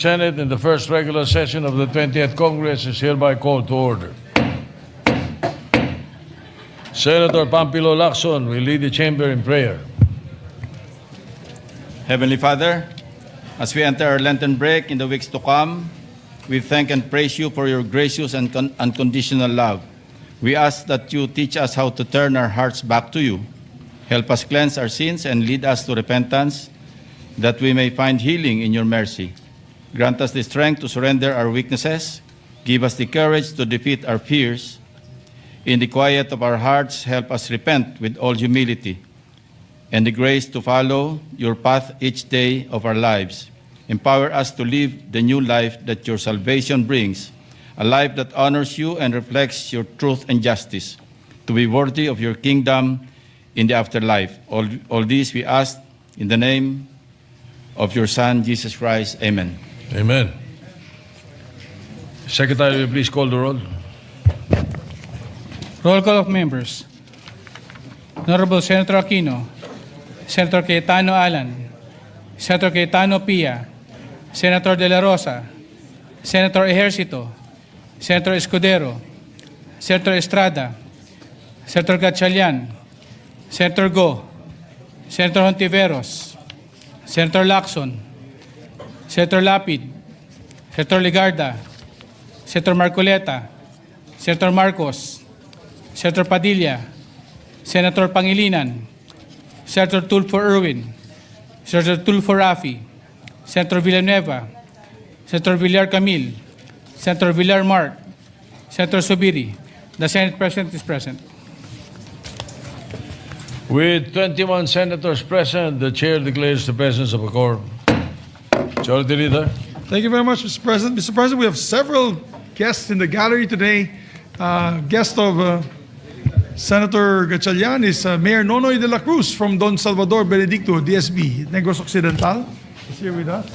Senate in the first regular session of the 20th Congress is hereby called to order. Senator Pampilo Lacson will lead the chamber in prayer. Heavenly Father, as we enter our Lenten break in the weeks to come, we thank and praise you for your gracious and unconditional love. We ask that you teach us how to turn our hearts back to you. Help us cleanse our sins and lead us to repentance, that we may find healing in your mercy. Grant us the strength to surrender our weaknesses. Give us the courage to defeat our fears. In the quiet of our hearts, help us repent with all humility, and the grace to follow your path each day of our lives. Empower us to live the new life that your salvation brings, a life that honors you and reflects your truth and justice, to be worthy of your kingdom in the afterlife. All this we ask in the name of your Son, Jesus Christ. Amen. Amen. Secretary, will you please call the roll? Roll call of members. Honorable Senator Aquino, Senator Cayetano Alan, Senator Cayetano Pia, Senator De La Rosa, Senator Ejercito, Senator Escudero, Senator Estrada, Senator Gatchalian, Senator Go, Senator Hontiveros, Senator Lacson, Senator Lapid, Senator Ligarda, Senator Marcoleta, Senator Marcos, Senator Padilla, Senator Pangilinan, Senator Tulfo Erwin, Senator Tulfo Rafi, Senator Villanueva, Senator Villar Camil, Senator Villar Mark, Senator Subiri. The Senate President is present. With 21 senators present, the chair declares the presence of a quorum. Majority Leader. Thank you very much, Mr. President. Mr. President, we have several guests in the gallery today. Guest of Senator Gatchalian is Mayor Nonoy de la Cruz from Don Salvador Benedicto, DSB, Negros Occidental. Is here with us.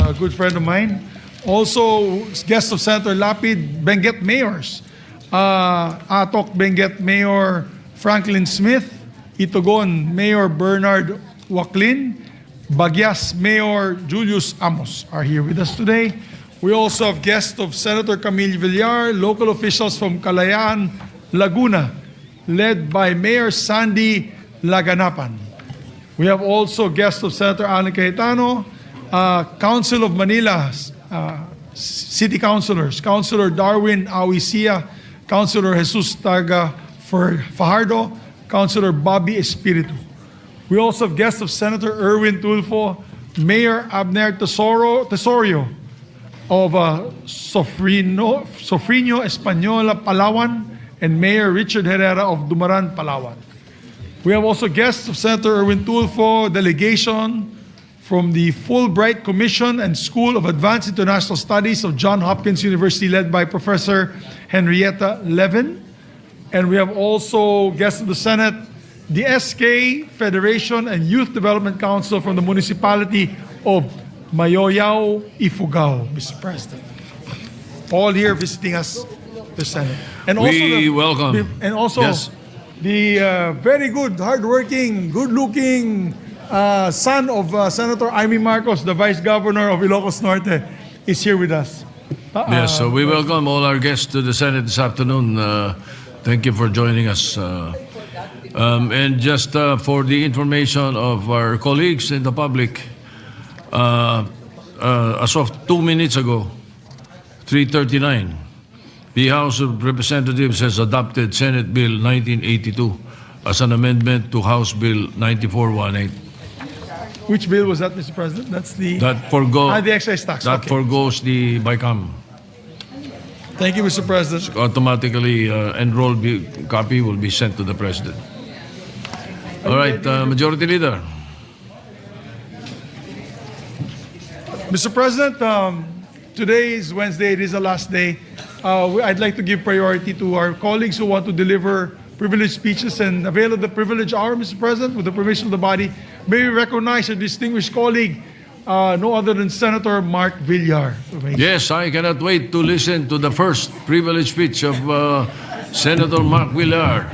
A good friend of mine. Also, guest of Senator Lapid, Benguet Mayors. Atok Benguet Mayor Franklin Smith. Itogon Mayor Bernard Waclin. Bagyas Mayor Julius Amos are here with us today. We also have guests of Senator Camille Villar, local officials from Kalayaan, Laguna, led by Mayor Sandy Laganapan. We have also guests of Senator Alan Cayetano, Council of Manila, City Councilors, Councilor Darwin Awisia, Councilor Jesus Targa Fajardo, Councilor Bobby Espiritu. We also have guests of Senator Erwin Tulfo, Mayor Abner Tesorio of Sofrino Española, Palawan, and Mayor Richard Herrera of Dumaran, Palawan. We have also guests of Senator Erwin Tulfo, delegation from the Fulbright Commission and School of Advanced International Studies of Johns Hopkins University, led by Professor Henrietta Levin. And we have also guests of the Senate, the SK Federation and Youth Development Council from the municipality of Mayoyao, Ifugao, Mr. President. All here visiting us, the Senate. And also We welcome. And also Yes. the very good, hardworking, good-looking son of Senator Amy Marcos, the Vice Governor of Ilocos Norte, is here with us. Yes, so we welcome all our guests to the Senate this afternoon. Thank you for joining us. And just for the information of our colleagues and the public, as of 2 minutes ago, 3:39, the House of Representatives has adopted Senate Bill 1982 as an amendment to House Bill 9418. Which bill was that, Mr. President? That's the The excise tax. That Okay. forgoes the BICAM. Thank you, Mr. President. Automatically enrolled copy will be sent to the President. All right, Majority Leader. Mr. President, today is Wednesday. It is the last day. I'd like to give priority to our colleagues who want to deliver privileged speeches and avail of the privilege hour, Mr. President, with the permission of the body. May we recognize a distinguished colleague, no other than Senator Mark Villar. Yes, I cannot wait to listen to the first privilege speech of Senator Mark Villar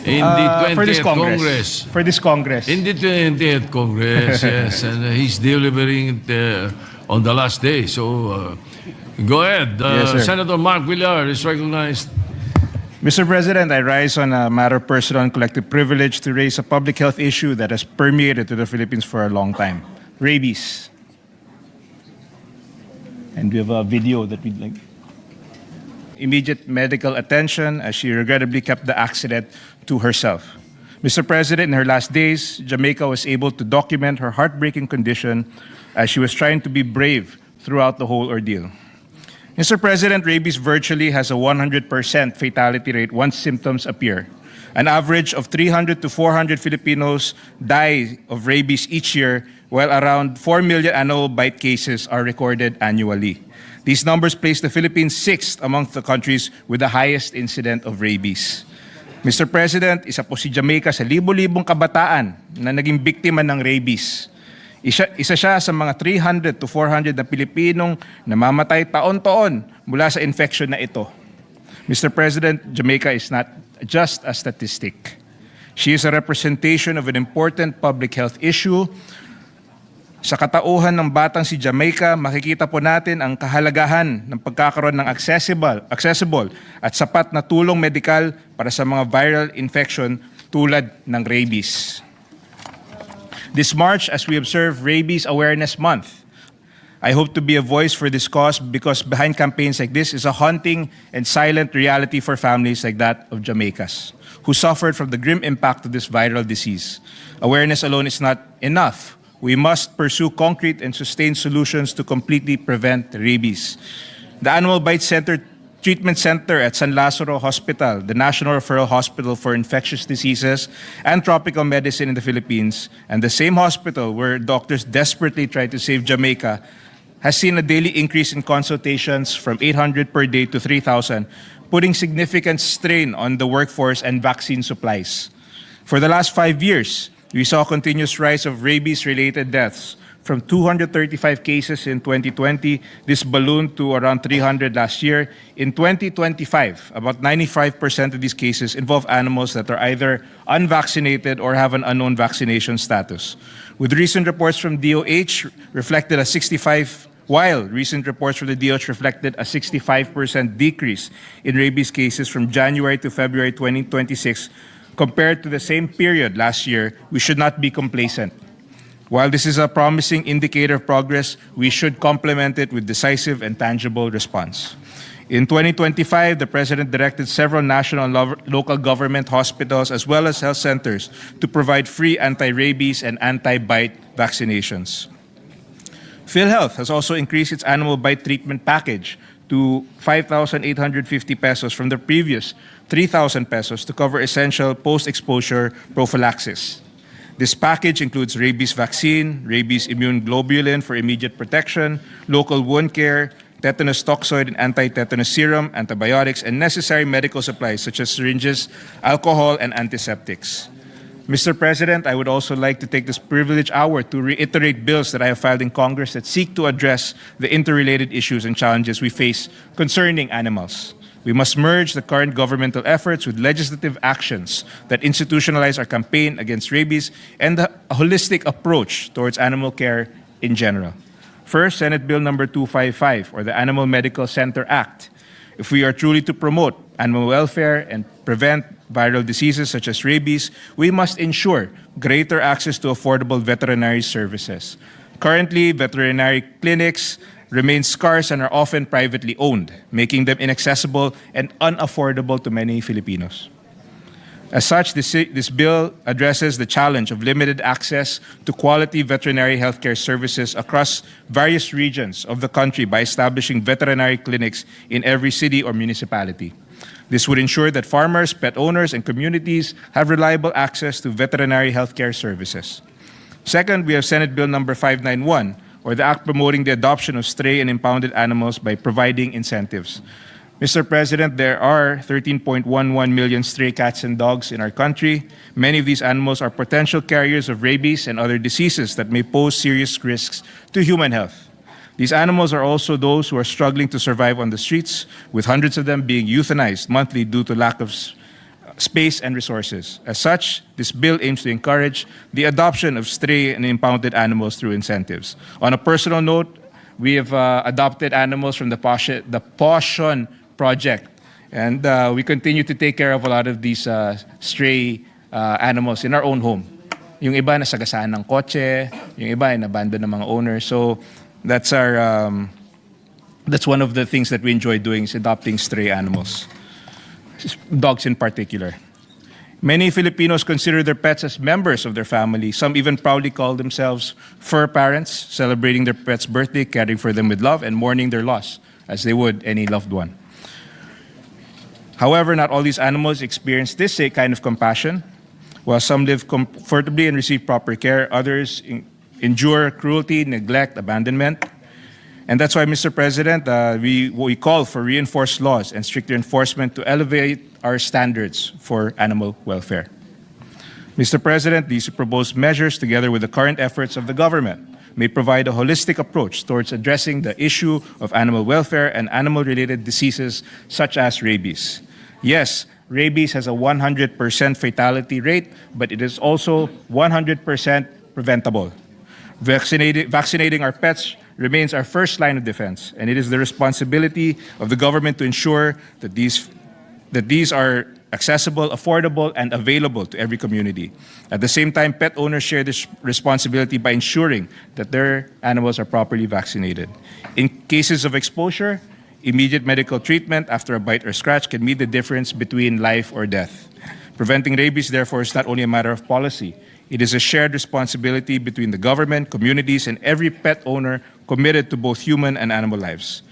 in the for this 20th Congress. For this Congress. In the 20th Congress, yes. And he's delivering on the last day. So go ahead. Yes, sir. Senator Mark Villar is recognized. Mr. President, I rise on a matter of personal and collective privilege to raise a public health issue that has permeated to the Philippines for a long time. Rabies. And we have a video that we'd like. Immediate medical attention as she regrettably kept the accident to herself. Mr. President, in her last days, Jamaica was able to document her heartbreaking condition as she was trying to be brave throughout the whole ordeal. Mr. President, rabies virtually has a 100% fatality rate once symptoms appear. An average of 300 to 400 Filipinos die of rabies each year, while around 4 million annual bite cases are recorded annually. These numbers place the Philippines sixth among the countries with the highest incident of rabies. Mr. President, isa po si Jamaica sa libo-libong kabataan na naging biktima ng rabies. Isa siya sa mga 300 to 400 na Pilipinong namamatay taon-taon mula sa infection na ito. Mr. President, Jamaica is not just a statistic. She is a representation of an important public health issue. Sa katauhan ng batang si Jamaica, makikita po natin ang kahalagahan ng pagkakaroon ng accessible at sapat na tulong medikal para sa mga viral infection tulad ng rabies. This March, as we observe Rabies Awareness Month, I hope to be a voice for this cause because behind campaigns like this is a haunting and silent reality for families like that of Jamaicans who suffered from the grim impact of this viral disease. Awareness alone is not enough. We must pursue concrete and sustained solutions to completely prevent rabies. The Animal Bite Treatment Center at San Lazaro Hospital, the National Referral Hospital for Infectious Diseases and Tropical Medicine in the Philippines, and the same hospital where doctors desperately try to save Jamaica, has seen a daily increase in consultations from 800 per day to 3,000, putting significant strain on the workforce and vaccine supplies. For the last 5 years, we saw a continuous rise of rabies-related deaths. From 235 cases in 2020, this ballooned to around 300 last year. In 2025, about 95% of these cases involve animals that are either unvaccinated or have an unknown vaccination status. With recent reports from DOH reflected a 65 while recent reports from the DOH reflected a 65% decrease in rabies cases from January to February 2026 compared to the same period last year, we should not be complacent. While this is a promising indicator of progress, we should complement it with decisive and tangible response. In 2025, the President directed several national and local government hospitals as well as health centers to provide free anti-rabies and anti-bite vaccinations. PhilHealth has also increased its animal bite treatment package to 5,850 pesos from the previous 3,000 pesos to cover essential post-exposure prophylaxis. This package includes rabies vaccine, rabies immune globulin for immediate protection, local wound care, tetanus toxoid and anti-tetanus serum, antibiotics, and necessary medical supplies such as syringes, alcohol, and antiseptics. Mr. President, I would also like to take this privileged hour to reiterate bills that I have filed in Congress that seek to address the interrelated issues and challenges we face concerning animals. We must merge the current governmental efforts with legislative actions that institutionalize our campaign against rabies and a holistic approach towards animal care in general. First, Senate Bill number 255, or the Animal Medical Center Act. If we are truly to promote animal welfare and prevent viral diseases such as rabies, we must ensure greater access to affordable veterinary services. Currently, veterinary clinics remain scarce and are often privately owned, making them inaccessible and unaffordable to many Filipinos. As such, this bill addresses the challenge of limited access to quality veterinary healthcare services across various regions of the country by establishing veterinary clinics in every city or municipality. This would ensure that farmers, pet owners, and communities have reliable access to veterinary healthcare services. Second, we have Senate Bill number 591, or the act promoting the adoption of stray and impounded animals by providing incentives. Mr. President, there are 13.11 million stray cats and dogs in our country. Many of these animals are potential carriers of rabies and other diseases that may pose serious risks to human health. These animals are also those who are struggling to survive on the streets, with hundreds of them being euthanized monthly due to lack of space and resources. As such, this bill aims to encourage the adoption of stray and impounded animals through incentives. On a personal note, We have adopted animals from the Potion Project. And we continue to take care of a lot of these stray animals in our own home. Yung iba nasagasaan ng kotse, yung iba ay nabandon ng mga owners. So that's that's one of the things that we enjoy doing, is adopting stray animals, dogs in particular. Many Filipinos consider their pets as members of their family. Some even proudly call themselves fur parents, celebrating their pet's birthday, caring for them with love, and mourning their loss, as they would any loved one. However, not all these animals experience this kind of compassion. While some live comfortably and receive proper care, others endure cruelty, neglect, abandonment. And that's why, Mr. President, we call for reinforced laws and stricter enforcement to elevate our standards for animal welfare. Mr. President, these proposed measures, together with the current efforts of the government, may provide a holistic approach towards addressing the issue of animal welfare and animal-related diseases such as rabies. Yes, rabies has a 100% fatality rate, but it is also 100% preventable. Vaccinating our pets remains our first line of defense, and it is the responsibility of the government to ensure that these are accessible, affordable, and available to every community. At the same time, pet owners share this responsibility by ensuring that their animals are properly vaccinated. In cases of exposure, immediate medical treatment after a bite or scratch can mean the difference between life or death. Preventing rabies, therefore, is not only a matter of policy. It is a shared responsibility between the government, communities, and every pet owner committed to both human and animal lives.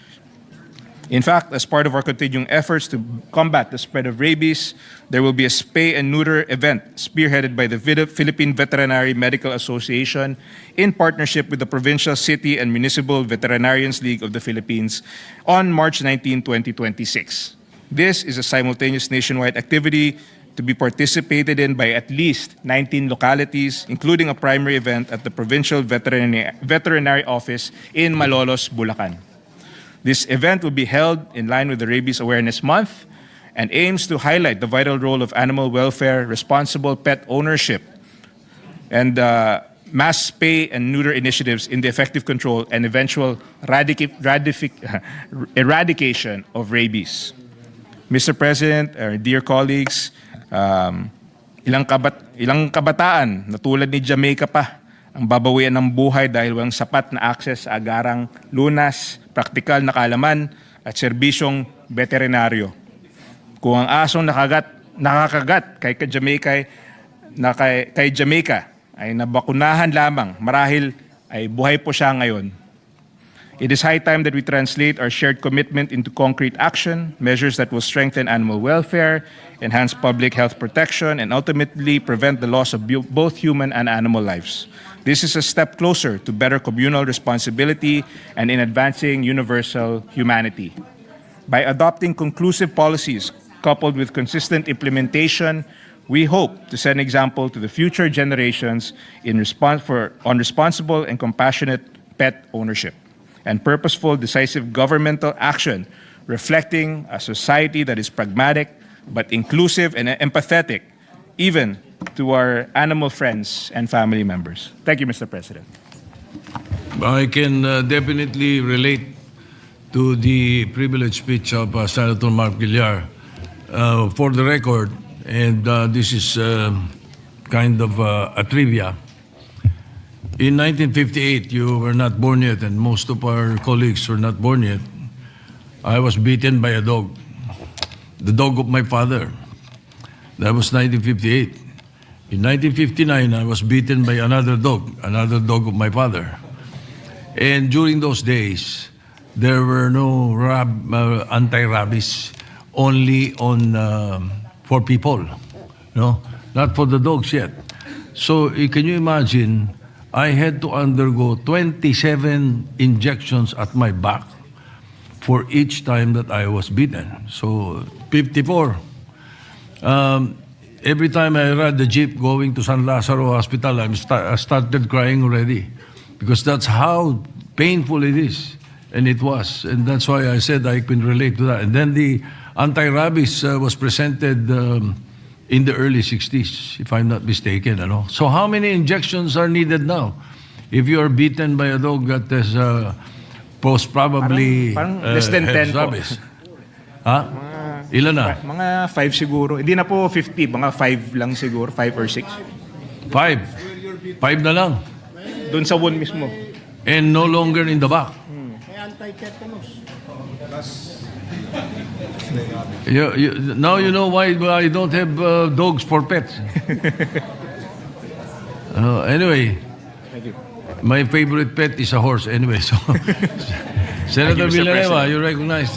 In fact, as part of our continuing efforts to combat the spread of rabies, there will be a spay and neuter event spearheaded by the Philippine Veterinary Medical Association in partnership with the Provincial, City, and Municipal Veterinarians League of the Philippines on March 19, 2026. This is a simultaneous nationwide activity to be participated in by at least 19 localities, including a primary event at the Provincial Veterinary Office in Malolos, Bulacan. This event will be held in line with the Rabies Awareness Month and aims to highlight the vital role of animal welfare, responsible pet ownership, and mass spay and neuter initiatives in the effective control and eventual eradication of rabies. Mr. President, our dear colleagues, ilang kabataan na tulad ni Jamaica pa ang babawian ng buhay dahil walang sapat na access sa agarang lunas, praktikal na kaalaman at serbisyong veterinaryo. Kung ang asong nakakagat kay Jamaica ay nabakunahan lamang, marahil ay buhay po siya ngayon. It is high time that we translate our shared commitment into concrete action, measures that will strengthen animal welfare, enhance public health protection, and ultimately prevent the loss of both human and animal lives. This is a step closer to better communal responsibility and in advancing universal humanity. By adopting conclusive policies coupled with consistent implementation, we hope to set an example to the future generations on responsible and compassionate pet ownership and purposeful, decisive governmental action reflecting a society that is pragmatic but inclusive and empathetic, even to our animal friends and family members. Thank you, Mr. President. I can definitely relate to the privileged speech of Senator Mark Villar. For the record, and this is kind of a trivia, in 1958, you were not born yet, and most of our colleagues were not born yet. I was beaten by a dog, the dog of my father. That was 1958. In 1959, I was beaten by another dog of my father. And during those days, there were no anti-rabies, only for people, no, not for the dogs yet. So can you imagine? I had to undergo 27 injections at my back for each time that I was beaten. So 54. Every time I ride the jeep going to San Lazaro Hospital, I started crying already because that's how painful it is. And it was. And that's why I said I can relate to that. And then the anti-rabies was presented in the early 60s, if I'm not mistaken. So how many injections are needed now? If you are beaten by a dog that has post probably Parang less than head 10 po. service. Ha? Ilan na? Mga 5 siguro. Hindi na po 50, mga 5 lang siguro, 5 or 6. 5. 5 na lang. Doon sa one mismo. And no longer in the back. Now you know why I don't have dogs for pets. Anyway, Thank you. my favorite pet is a horse. Anyway, so Senator Mr. Villanueva, President. you recognize.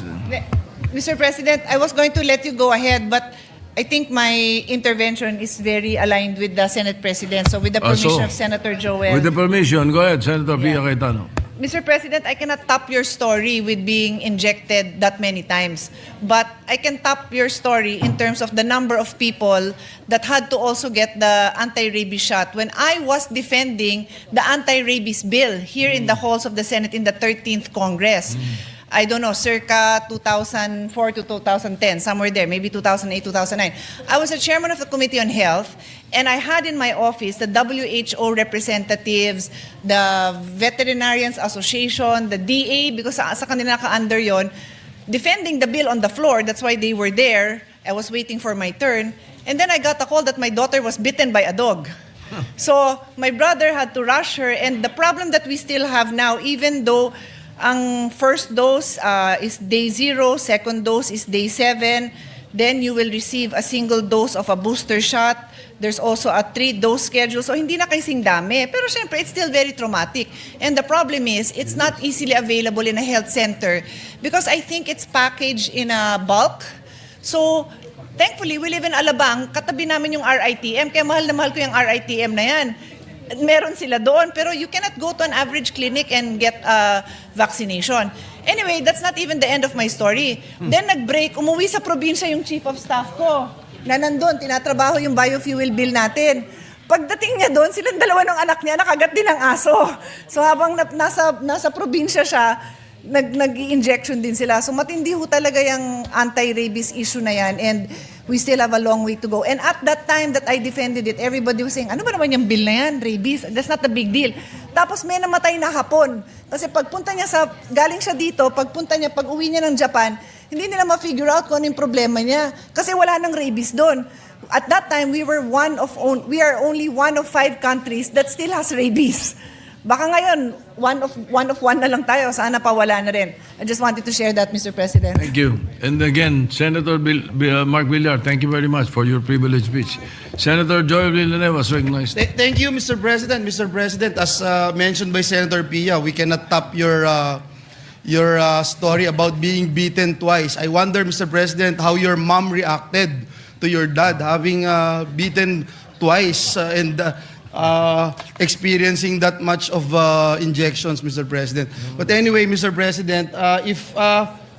Mr. President, I was going to let you go ahead, but I think my intervention is very aligned with the Senate President. So with the permission so, of Senator Joel. With the permission, go ahead, Senator Pia Yeah. Cayetano. Mr. President, I cannot top your story with being injected that many times. But I can top your story in terms of the number of people that had to also get the anti-rabies shot. When I was defending the anti-rabies bill here in the halls of the Senate in the 13th Congress, I don't know, circa 2004 to 2010, somewhere there, maybe 2008, 2009. I was the chairman of the Committee on Health, and I had in my office the WHO representatives, the Veterinarians Association, the DA, because sa kanila ka-under yon, defending the bill on the floor. That's why they were there. I was waiting for my turn. And then I got a call that my daughter was bitten by a dog. So my brother had to rush her, and the problem that we still have now, even though ang first dose is day 0, second dose is day 7, then you will receive a single dose of a booster shot. There's also a 3-dose schedule. So hindi na kasing dami. Pero syempre, it's still very traumatic. And the problem is, it's not easily available in a health center because I think it's packaged in a bulk. So thankfully, we live in Alabang. Katabi namin yung RITM. Kaya mahal na mahal ko yung RITM na yan. Meron sila doon, pero you cannot go to an average clinic and get a vaccination. Anyway, that's not even the end of my story. Then nag-break, umuwi sa probinsya yung chief of staff ko na nandun, tinatrabaho yung biofuel bill natin. Pagdating niya doon, silang dalawa ng anak niya, nakagat din ng aso. So habang nasa probinsya siya, nag-i-injection din sila. So matindi ho talaga yung anti-rabies issue na yan, and we still have a long way to go. And at that time that I defended it, everybody was saying, ano ba naman yung bill na yan, rabies? That's not a big deal. Tapos may namatay na hapon. Kasi pagpunta niya galing siya dito, pag uwi niya ng Japan, hindi nila ma-figure out kung ano yung problema niya. Kasi wala nang rabies doon. At that time, we are only one of 5 countries that still has rabies. Baka ngayon, one of one na lang tayo. Sana pa wala na rin. I just wanted to share that, Mr. President. Thank you. And again, Senator Mark Villar, thank you very much for your privileged speech. Senator Joel Villanueva was recognized. Thank you, Mr. President. Mr. President, as mentioned by Senator Pia, we cannot top your story about being beaten twice. I wonder, Mr. President, how your mom reacted to your dad having beaten twice and experiencing that much of injections, Mr. President. But anyway, Mr. President, if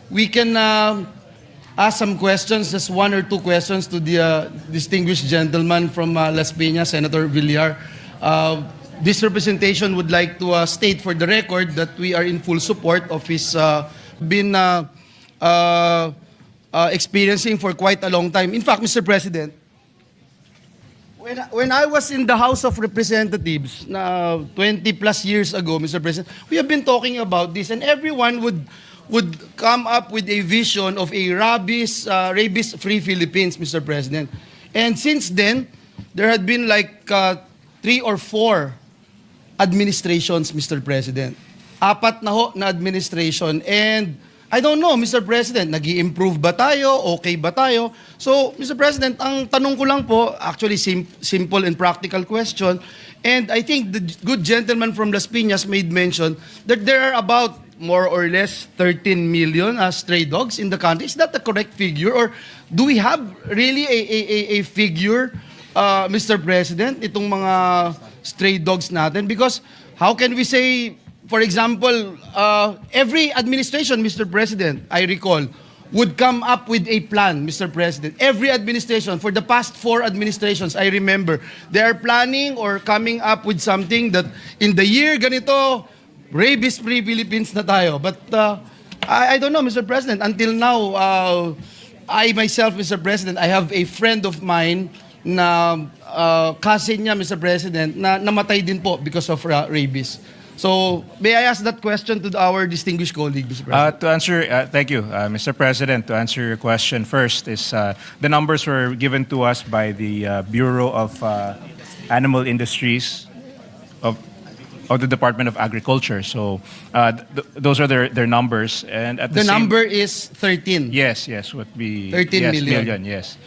we can ask some questions, just 1 or 2 questions to the distinguished gentleman from Las Piñas, Senator Villar. This representation would like to state for the record that we are in full support of his been experiencing for quite a long time. In fact, Mr. President, when I was in the House of Representatives 20 plus years ago, Mr. President, we have been talking about this, and everyone would come up with a vision of a rabies-free Philippines, Mr. President. And since then, there had been like 3 or 4 administrations, Mr. President. 4 na ho na administration, and I don't know, Mr. President, nag-i-improve ba tayo? Okay ba tayo? So, Mr. President, ang tanong ko lang po, actually simple and practical question, and I think the good gentleman from Las Piñas made mention that there are about more or less 13 million stray dogs in the country. Is that the correct figure? Or do we have really a figure, Mr. President, itong mga stray dogs natin? Because how can we say, for example, every administration, Mr. President, I recall, would come up with a plan, Mr. President. Every administration, for the past 4 administrations, I remember, they are planning or coming up with something that in the year ganito, rabies-free Philippines na tayo. But I don't know, Mr. President, until now, I myself, Mr. President, I have a friend of mine na cousin niya, Mr. President, na namatay din po because of rabies. So, may I ask that question to our distinguished colleague, Mr. President? To answer, thank you, Mr. President. To answer your question first is the numbers were given to us by the Bureau of Animal Industries of the Department of Agriculture. So those are their numbers. And at The same, number is 13. yes, would be 13 yes, million. yes.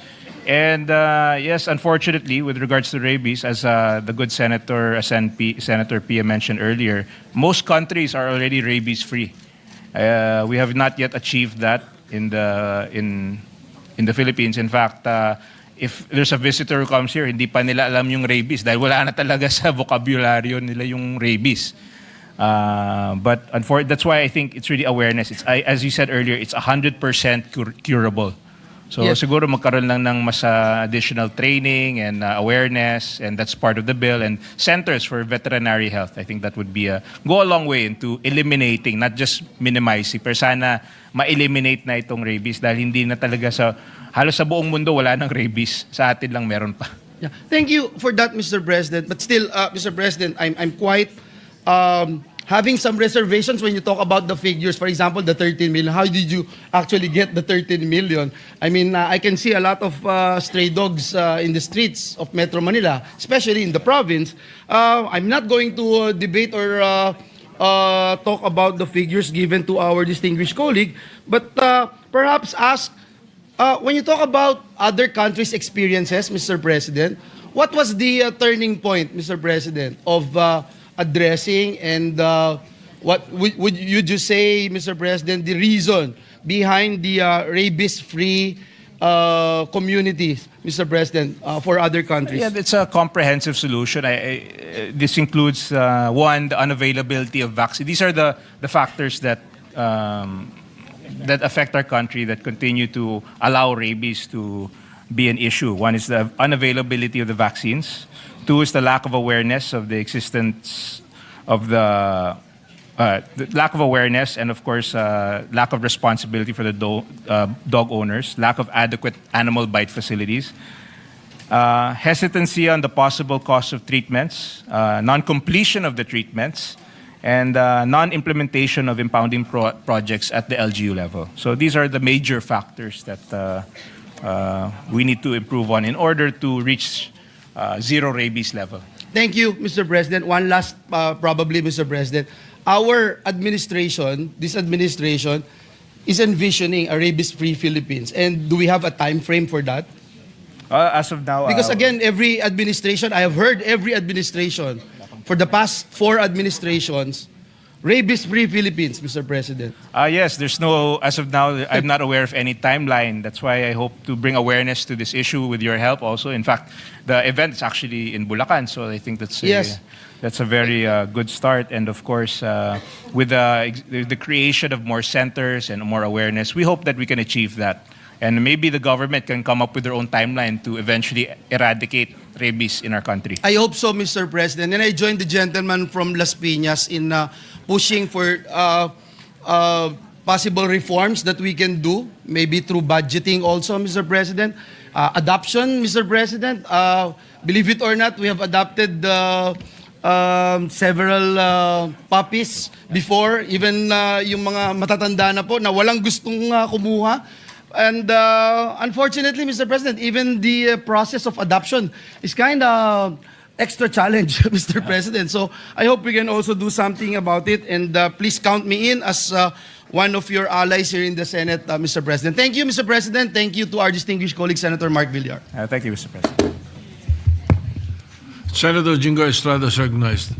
And yes, unfortunately, with regards to rabies, as the good Senator SNP, Senator Pia mentioned earlier, most countries are already rabies-free. We have not yet achieved that in the Philippines. In fact, if there's a visitor who comes here, hindi pa nila alam yung rabies dahil wala na talaga sa vocabulary nila yung rabies. But that's why I think it's really awareness. As you said earlier, it's 100% curable. So Yes. siguro magkaroon lang ng mas additional training and awareness, and that's part of the bill. And centers for veterinary health, I think that would be go a long way into eliminating, not just minimizing, pero sana ma-eliminate na itong rabies dahil hindi na talaga halos sa buong mundo wala ng rabies. Sa atin lang meron pa. Yeah. Thank you for that, Mr. President. But still, Mr. President, I'm quite having some reservations when you talk about the figures. For example, the 13 million. How did you actually get the 13 million? I mean, I can see a lot of stray dogs in the streets of Metro Manila, especially in the province. I'm not going to debate or talk about the figures given to our distinguished colleague, but perhaps ask, when you talk about other countries' experiences, Mr. President, what was the turning point, Mr. President, of addressing and what would you just say, Mr. President, the reason behind the rabies-free communities, Mr. President, for other countries? Yeah, it's a comprehensive solution. This includes, one, the unavailability of vaccine. These are the factors that affect our country that continue to allow rabies to be an issue. One is the unavailability of the vaccines. Two is the lack of awareness of the existence of the lack of awareness, and of course, lack of responsibility for the dog owners, lack of adequate animal bite facilities, hesitancy on the possible cost of treatments, non-completion of the treatments, and non-implementation of impounding projects at the LGU level. So these are the major factors that we need to improve on in order to reach zero rabies level. Thank you, Mr. President. One last, probably, Mr. President. Our administration, this administration, is envisioning a rabies-free Philippines. And do we have a time frame for that? As of now, Because again, every administration, I have heard every administration, for the past 4 administrations, rabies-free Philippines, Mr. President. yes, there's no, as of now, I'm not aware of any timeline. That's why I hope to bring awareness to this issue with your help also. In fact, the event is actually in Bulacan, so I think that's Yes. that's a very good start. And of course, with the creation of more centers and more awareness, we hope that we can achieve that. And maybe the government can come up with their own timeline to eventually eradicate rabies in our country. I hope so, Mr. President. And I joined the gentleman from Las Piñas in pushing for possible reforms that we can do, maybe through budgeting also, Mr. President. Adoption, Mr. President. Believe it or not, we have adopted several puppies before, even yung mga matatanda na po na walang gustong kumuha. And unfortunately, Mr. President, even the process of adoption is kind of extra challenge, Mr. President. So I hope we can also do something about it. And please count me in as one of your allies here in the Senate, Mr. President. Thank you, Mr. President. Thank you to our distinguished colleague, Senator Mark Villar. Thank you, Mr. President. Senator Jingo Estrada is recognized.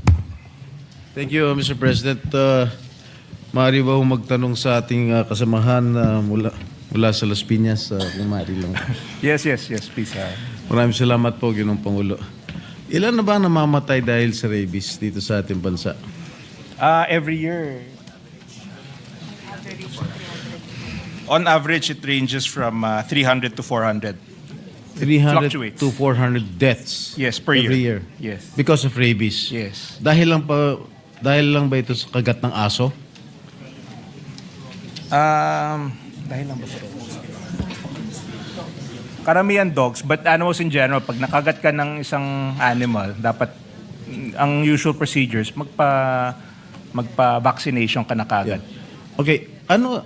Thank you, Mr. President. Maaari ba hong magtanong sa ating kasamahan mula sa Las Piñas, kung maaari lang. Yes, please. Maraming salamat po, Ginoong Pangulo. Ilan na ba namamatay dahil sa rabies dito sa ating bansa? Every year, on average, it ranges from 300 to 400. 300 fluctuates. to 400 deaths Yes, per every year. year. Yes. Because of rabies. Yes. Dahil lang ba ito sa kagat ng aso? Dahil lang ba ito? Karamihan dogs, but animals in general, pag nakagat ka ng isang animal, dapat ang usual procedures, magpa-vaccination ka na kagad. Okay, ano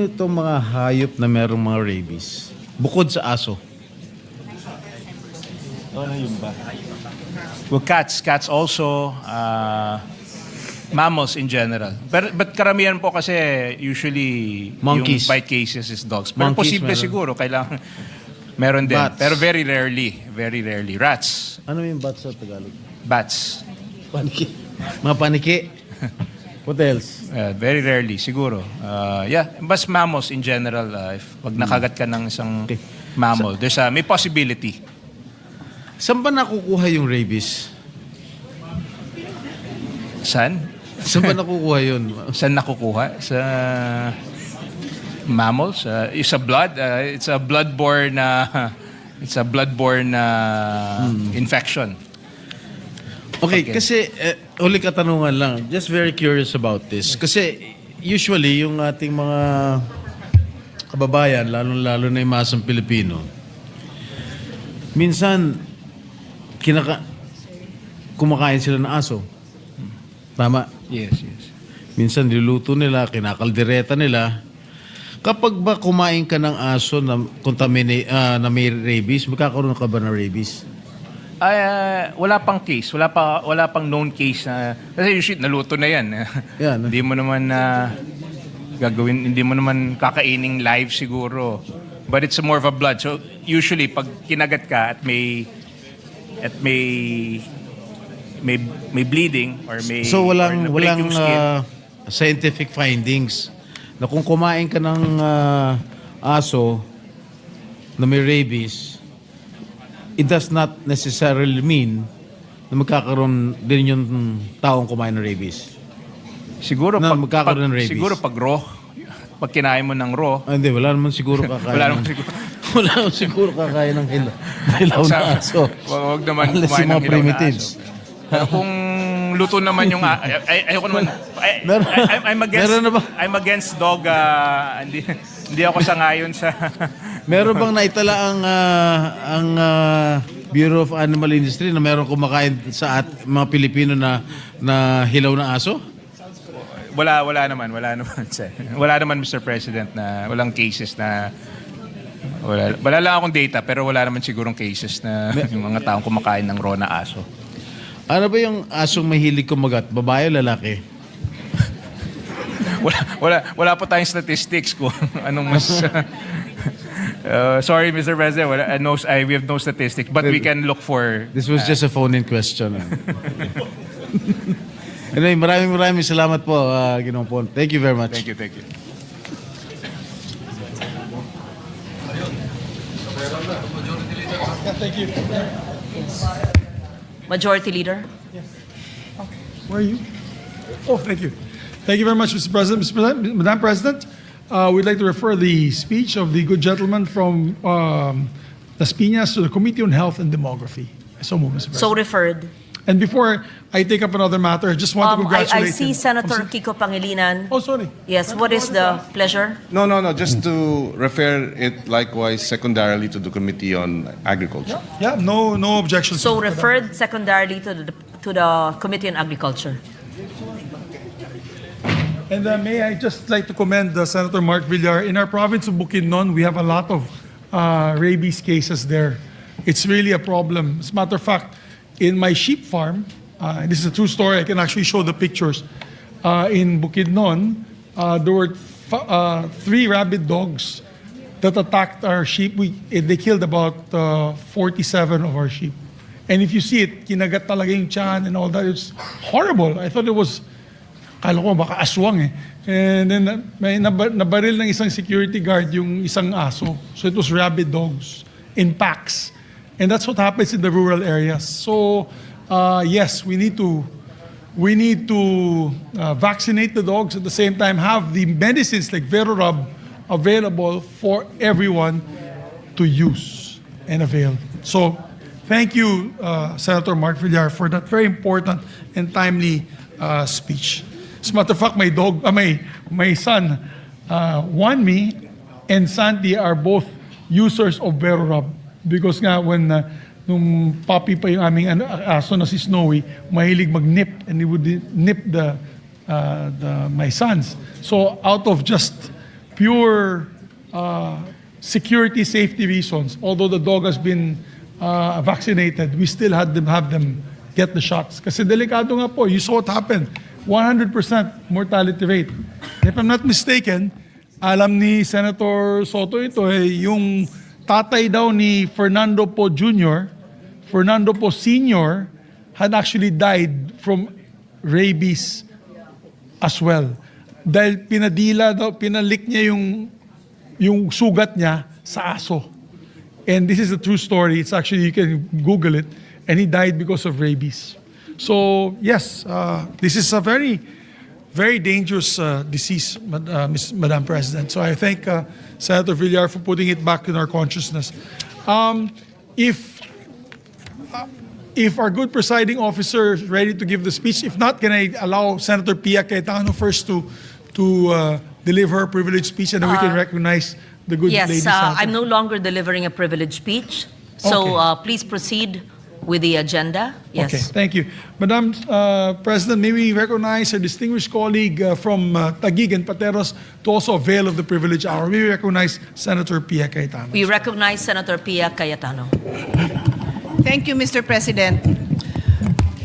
itong mga hayop na merong mga rabies? Bukod sa aso. Ano yun ba? Well, cats also, mammals in general. But karamihan po kasi usually Monkeys. yung bite cases is dogs. Pero Monkeys posible meron. siguro, kailangan meron din. Bats. Pero very rarely. Rats, Ano yung bat sa Tagalog? bats. Paniki. Mga paniki. What else? Very rarely, siguro. Bas mammals in general, if pag nakagat ka ng isang Okay. mammal, may possibility. Saan ba nakukuha yung rabies? Saan? Saan ba nakukuha yun? Saan nakukuha? Sa mammals? Sa blood? It's a bloodborne infection. Okay, Okay. kasi uli katanungan lang. Just very curious about this. Kasi usually yung ating mga kababayan, lalo na yung masang Pilipino, minsan kumakain sila ng aso. Tama? Yes. Minsan niluto nila, kinakaldereta nila. Kapag ba kumain ka ng aso na na may rabies, magkakaroon ka ba ng rabies? Wala pang case. Wala pang known case na kasi usually naluto na yan. Yan. Hindi mo naman hindi mo naman kakaining live siguro. But it's more of a blood. So usually pag kinagat ka at may bleeding or may So or walang na-break yung skin, scientific findings na kung kumain ka ng aso na may rabies, it does not necessarily mean na magkakaroon din yung taong kumain ng rabies. siguro na magkakaroon ng rabies. siguro pag raw, pag kinain mo ng raw, Hindi, wala naman siguro kakain. wala naman siguro. Wala naman siguro kakain ng hilaw na aso. Wag naman Unless kumain yung mga ng hilaw na primitives. aso. Pero kung luto naman yung ayoko naman Meron- meron na ba? I'm against dog hindi ako sangayon sa Meron bang naitala ang Bureau of Animal Industry na meron kumakain sa mga Pilipino na hilaw na aso? wala naman sir. Wala naman Mr. President na walang cases na wala lang akong data pero wala naman sigurong cases na yung mga taong kumakain ng raw na aso. Ano ba yung asong mahilig kumagat? Babae o lalaki? Wala po tayong statistics kung anong mas sorry Mr. President, we have no statistics but we can look for This was just a phone-in question. Anyway, maraming salamat po, Ginoong Pon. Thank you very much. Thank you. Majority Leader. Where are you? Oh, thank you. Thank you very much, Mr. President. Mr. President, Madam President, we'd like to refer the speech of the good gentleman from Las Piñas to the Committee on Health and Demography. So move, Mr. President. So referred. And before I take up another matter, I just want to I congratulate see him. Senator Kiko Pangilinan. Oh, sorry. Yes, what is the pleasure? No, just to refer it likewise secondarily to the Committee on Agriculture. Yeah, no objections. So referred secondarily to the Committee on Agriculture. And may I just like to commend Senator Mark Villar. In our province of Bukidnon, we have a lot of rabies cases there. It's really a problem. As a matter of fact, in my sheep farm, and this is a true story, I can actually show the pictures. In Bukidnon, there were 3 rabid dogs that attacked our sheep. They killed about 47 of our sheep. And if you see it, kinagat talaga yung tiyan and all that. It's horrible. I thought it was, kala ko baka aswang eh. And then may nabaril ng isang security guard yung isang aso. So it was rabid dogs in packs. And that's what happens in the rural areas. So yes, we need to vaccinate the dogs at the same time have the medicines like Verorab available for everyone to use and avail. So thank you, Senator Mark Villar, for that very important and timely speech. As a matter of fact, my son, Wanmi and Santi are both users of Verorab because nga when nung puppy pa yung aming aso na si Snowy, mahilig mag-nip, and he would nip my sons. So out of just pure security, safety reasons, although the dog has been vaccinated, we still had them have them get the shots. Kasi delikado nga po, you saw what happened. 100% mortality rate. If I'm not mistaken, alam ni Senator Soto ito, yung tatay daw ni Fernando Po Jr., Fernando Po Sr. had actually died from rabies as well. Dahil pinalik niya yung sugat niya sa aso. And this is a true story. It's actually, you can Google it. And he died because of rabies. So, yes, this is a very, very dangerous disease, Madam President. So I thank Senator Villar for putting it back in our consciousness. If our good presiding officer is ready to give the speech, if not, can I allow Senator Pia Cayetano first to deliver her privileged speech, and then we can recognize the good lady. Yes, I'm no longer delivering a privileged speech. So please proceed with the agenda. Yes. Okay, thank you. Madam President, may we recognize our distinguished colleague from Taguig and Pateros to also avail of the privilege hour. May we recognize Senator Pia Cayetano. We recognize Senator Pia Cayetano. Thank you, Mr. President.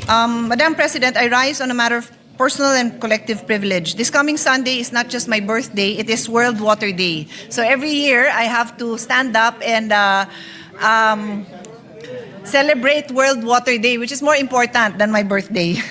Madam President, I rise on a matter of personal and collective privilege. This coming Sunday is not just my birthday, it is World Water Day. So every year I have to stand up and celebrate World Water Day, which is more important than my birthday.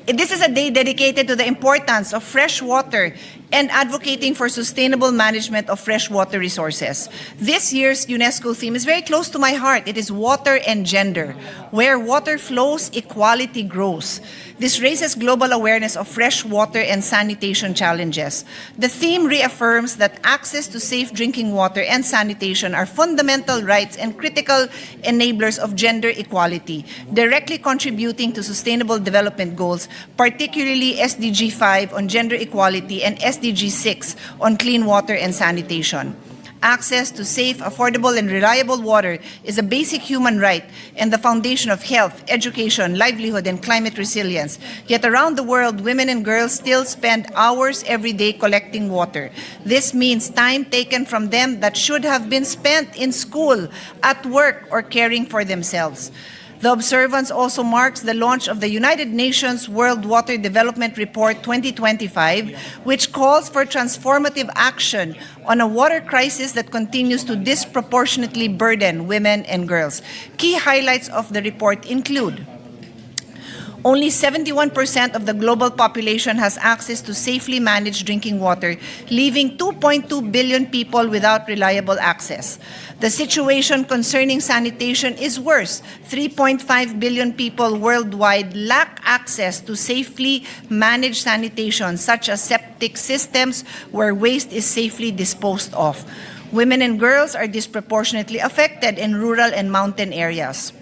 This is a day dedicated to the importance of fresh water and advocating for sustainable management of freshwater resources. This year's UNESCO theme is very close to my heart. It is water and gender. Where water flows, equality grows. This raises global awareness of fresh water and sanitation challenges. The theme reaffirms that access to safe drinking water and sanitation are fundamental rights and critical enablers of gender equality, directly contributing to sustainable development goals, particularly SDG 5 on gender equality and SDG 6 on clean water and sanitation. Access to safe, affordable, and reliable water is a basic human right and the foundation of health, education, livelihood, and climate resilience. Yet around the world, women and girls still spend hours every day collecting water. This means time taken from them that should have been spent in school, at work, or caring for themselves. The observance also marks the launch of the United Nations World Water Development Report 2025, which calls for transformative action on a water crisis that continues to disproportionately burden women and girls. Key highlights of the report include: only 71% of the global population has access to safely managed drinking water, leaving 2.2 billion people without reliable access. The situation concerning sanitation is worse. 3.5 billion people worldwide lack access to safely managed sanitation, such as septic systems where waste is safely disposed of. Women and girls are disproportionately affected in rural and mountain areas.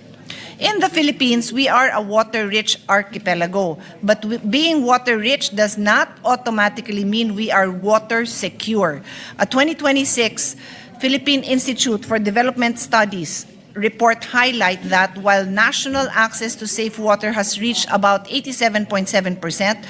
In the Philippines, we are a water-rich archipelago, but being water-rich does not automatically mean we are water-secure. A 2026 Philippine Institute for Development Studies report highlight that while national access to safe water has reached about 87.7%,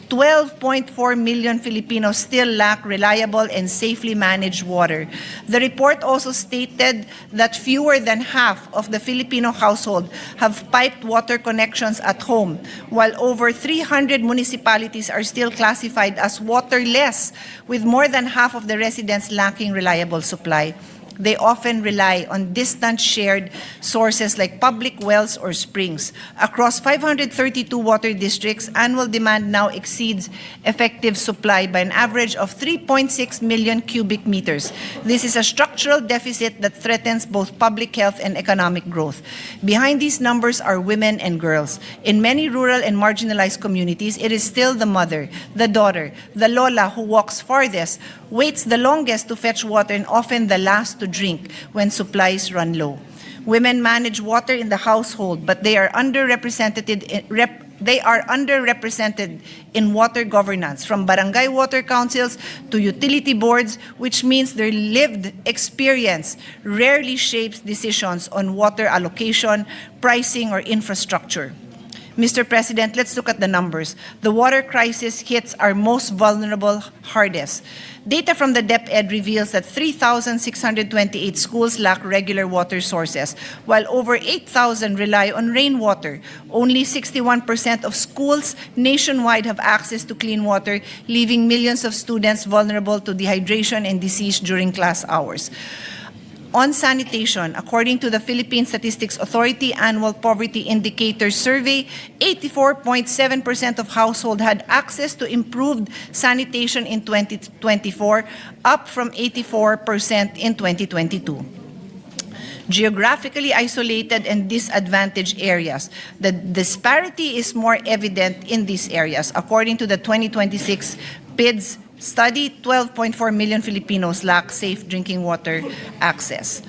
12.4 million Filipinos still lack reliable and safely managed water. The report also stated that fewer than half of the Filipino household have piped water connections at home, while over 300 municipalities are still classified as waterless, with more than half of the residents lacking reliable supply. They often rely on distant shared sources like public wells or springs. Across 532 water districts, annual demand now exceeds effective supply by an average of 3.6 million cubic meters. This is a structural deficit that threatens both public health and economic growth. Behind these numbers are women and girls. In many rural and marginalized communities, it is still the mother, the daughter, the lola who walks farthest, waits the longest to fetch water, and often the last to drink when supplies run low. Women manage water in the household, but they are underrepresented They are underrepresented in water governance, from barangay water councils to utility boards, which means their lived experience rarely shapes decisions on water allocation, pricing, or infrastructure. Mr. President, let's look at the numbers. The water crisis hits our most vulnerable hardest. Data from the DepEd reveals that 3,628 schools lack regular water sources, while over 8,000 rely on rainwater. Only 61% of schools nationwide have access to clean water, leaving millions of students vulnerable to dehydration and disease during class hours. On sanitation, according to the Philippine Statistics Authority Annual Poverty Indicator Survey, 84.7% of households had access to improved sanitation in 2024, up from 84% in 2022. Geographically isolated and disadvantaged areas. The disparity is more evident in these areas. According to the 2026 PIDS study, 12.4 million Filipinos lack safe drinking water access.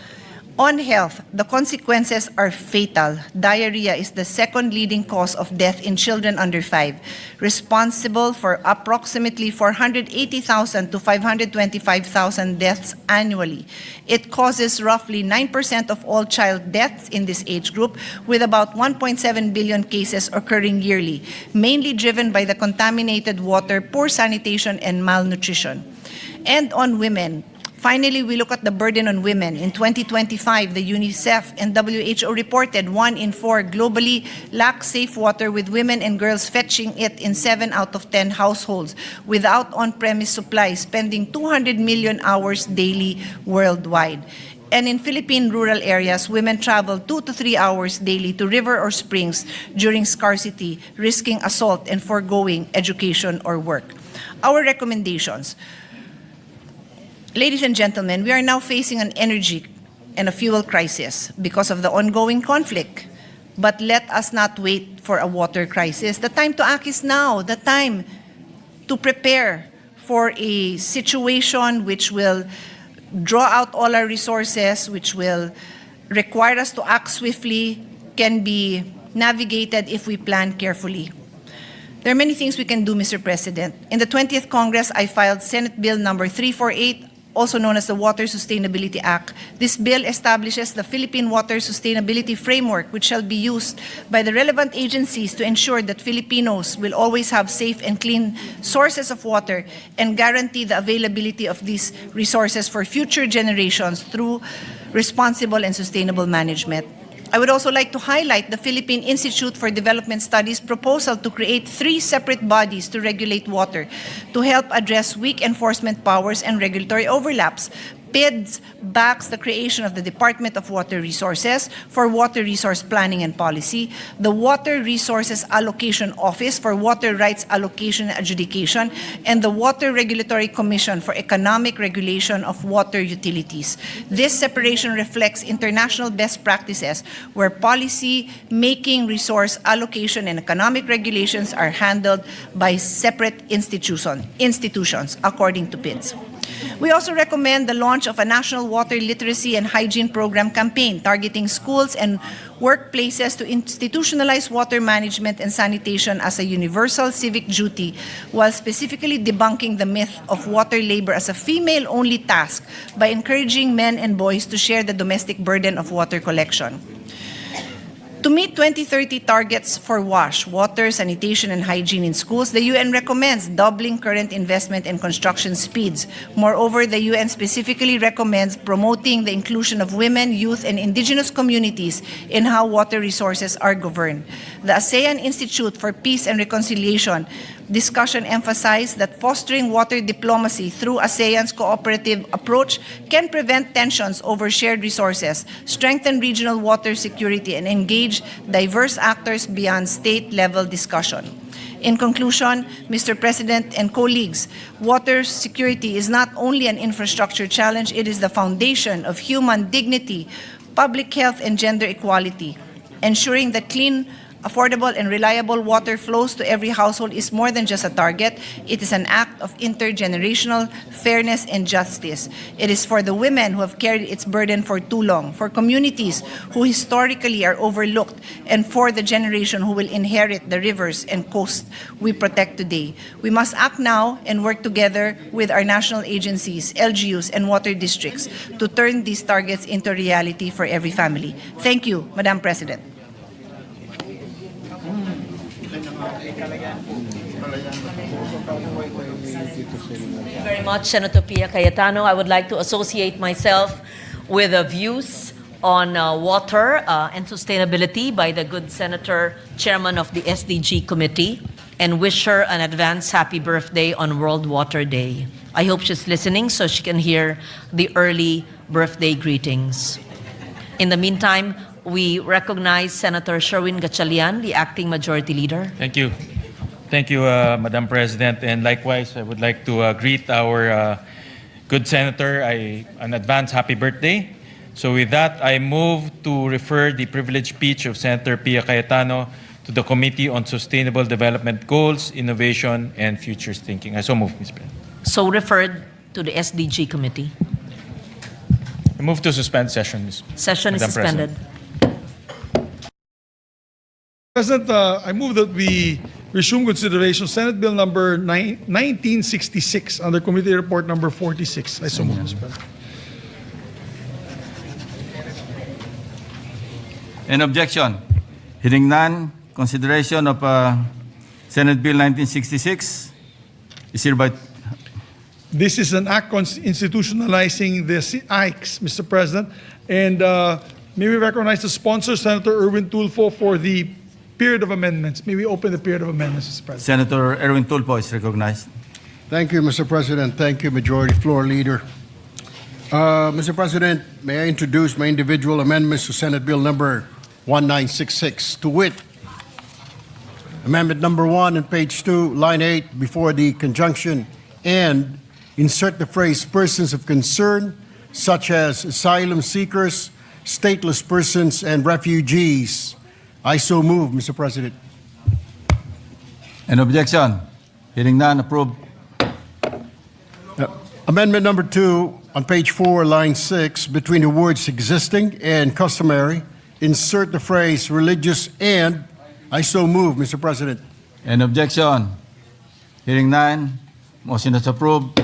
On health, the consequences are fatal. Diarrhea is the second leading cause of death in children under 5, responsible for approximately 480,000 to 525,000 deaths annually. It causes roughly 9% of all child deaths in this age group, with about 1.7 billion cases occurring yearly, mainly driven by the contaminated water, poor sanitation, and malnutrition. And on women, finally, we look at the burden on women. In 2025, the UNICEF and WHO reported 1 in 4 globally lack safe water, with women and girls fetching it in 7 out of 10 households without on-premise supply, spending 200 million hours daily worldwide. And in Philippine rural areas, women travel 2 to 3 hours daily to river or springs during scarcity, risking assault and foregoing education or work. Our recommendations. Ladies and gentlemen, we are now facing an energy and a fuel crisis because of the ongoing conflict. But let us not wait for a water crisis. The time to act is now. The time to prepare for a situation which will draw out all our resources, which will require us to act swiftly, can be navigated if we plan carefully. There are many things we can do, Mr. President. In the 20th Congress, I filed Senate Bill number 348, also known as the Water Sustainability Act. This bill establishes the Philippine Water Sustainability Framework, which shall be used by the relevant agencies to ensure that Filipinos will always have safe and clean sources of water and guarantee the availability of these resources for future generations through responsible and sustainable management. I would also like to highlight the Philippine Institute for Development Studies' proposal to create 3 separate bodies to regulate water to help address weak enforcement powers and regulatory overlaps. PIDS backs the creation of the Department of Water Resources for Water Resource Planning and Policy, the Water Resources Allocation Office for Water Rights Allocation and Adjudication, and the Water Regulatory Commission for Economic Regulation of Water Utilities. This separation reflects international best practices where policy making, resource allocation, and economic regulations are handled by separate institutions, according to PIDS. We also recommend the launch of a national water literacy and hygiene program campaign targeting schools and workplaces to institutionalize water management and sanitation as a universal civic duty, while specifically debunking the myth of water labor as a female-only task by encouraging men and boys to share the domestic burden of water collection. To meet 2030 targets for WASH, water, sanitation, and hygiene in schools, the UN recommends doubling current investment and construction speeds. Moreover, the UN specifically recommends promoting the inclusion of women, youth, and indigenous communities in how water resources are governed. The ASEAN Institute for Peace and Reconciliation discussion emphasized that fostering water diplomacy through ASEAN's cooperative approach can prevent tensions over shared resources, strengthen regional water security, and engage diverse actors beyond state-level discussion. In conclusion, Mr. President and colleagues, water security is not only an infrastructure challenge, it is the foundation of human dignity, public health, and gender equality. Ensuring that clean, Affordable and reliable water flows to every household is more than just a target. It is an act of intergenerational fairness and justice. It is for the women who have carried its burden for too long, for communities who historically are overlooked, and for the generation who will inherit the rivers and coast we protect today. We must act now and work together with our national agencies, LGUs, and water districts to turn these targets into reality for every family. Thank you, Madam President. Thank you very much, Senator Pia Cayetano. I would like to associate myself with the views on water and sustainability by the good Senator, Chairman of the SDG Committee, and wish her an advance happy birthday on World Water Day. I hope she's listening so she can hear the early birthday greetings. In the meantime, we recognize Senator Sherwin Gatchalian, the Acting Majority Leader. Thank you. Thank you, Madam President. And likewise, I would like to greet our good Senator an advance happy birthday. So with that, I move to refer the privileged speech of Senator Pia Cayetano to the Committee on Sustainable Development Goals, Innovation, and Futures Thinking. I so move, Ms. President. So referred to the SDG Committee. I move to suspend session, Ms. Session is Madam suspended. President, I move that we resume consideration Senate Bill number 1966 under Committee Report number 46. I so move, Mr. President. Any objection? Hearing none, consideration of Senate Bill 1966 is hereby. This is an act institutionalizing the ICE, Mr. President. And may we recognize the sponsor, Senator Erwin Tulfo, for the period of amendments. May we open the period of amendments, Mr. President. Senator Erwin Tulfo is recognized. Thank you, Mr. President. Thank you, Majority Floor Leader. Mr. President, may I introduce my individual amendments to Senate Bill number 1966, to wit, Amendment number 1 on page 2, line 8, before the conjunction and insert the phrase persons of concern, such as asylum seekers, stateless persons, and refugees. I so move, Mr. President. An objection? Hearing none, approved. Amendment number 2 on page 4, line 6, between the words existing and customary, insert the phrase religious and. I so move, Mr. President. An objection? Hearing none, motion is approved.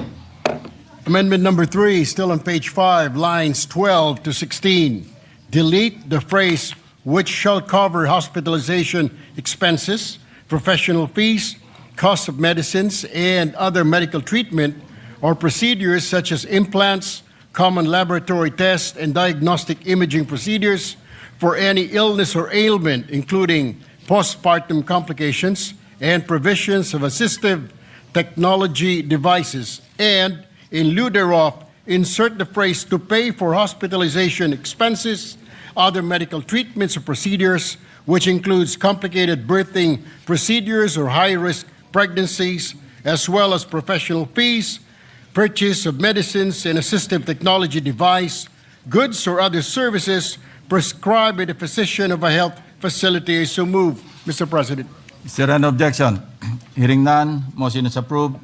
Amendment number 3, still on page 5, lines 12 to 16. Delete the phrase which shall cover hospitalization expenses, professional fees, cost of medicines, and other medical treatment or procedures such as implants, common laboratory tests, and diagnostic imaging procedures for any illness or ailment, including postpartum complications and provisions of assistive technology devices, and in lieu thereof, insert the phrase to pay for hospitalization expenses, other medical treatments or procedures, which includes complicated birthing procedures or high-risk pregnancies, as well as professional fees, purchase of medicines and assistive technology device, goods or other services prescribed by the physician of a health facility. I so move, Mr. President. Is there an objection? Hearing none, motion is approved.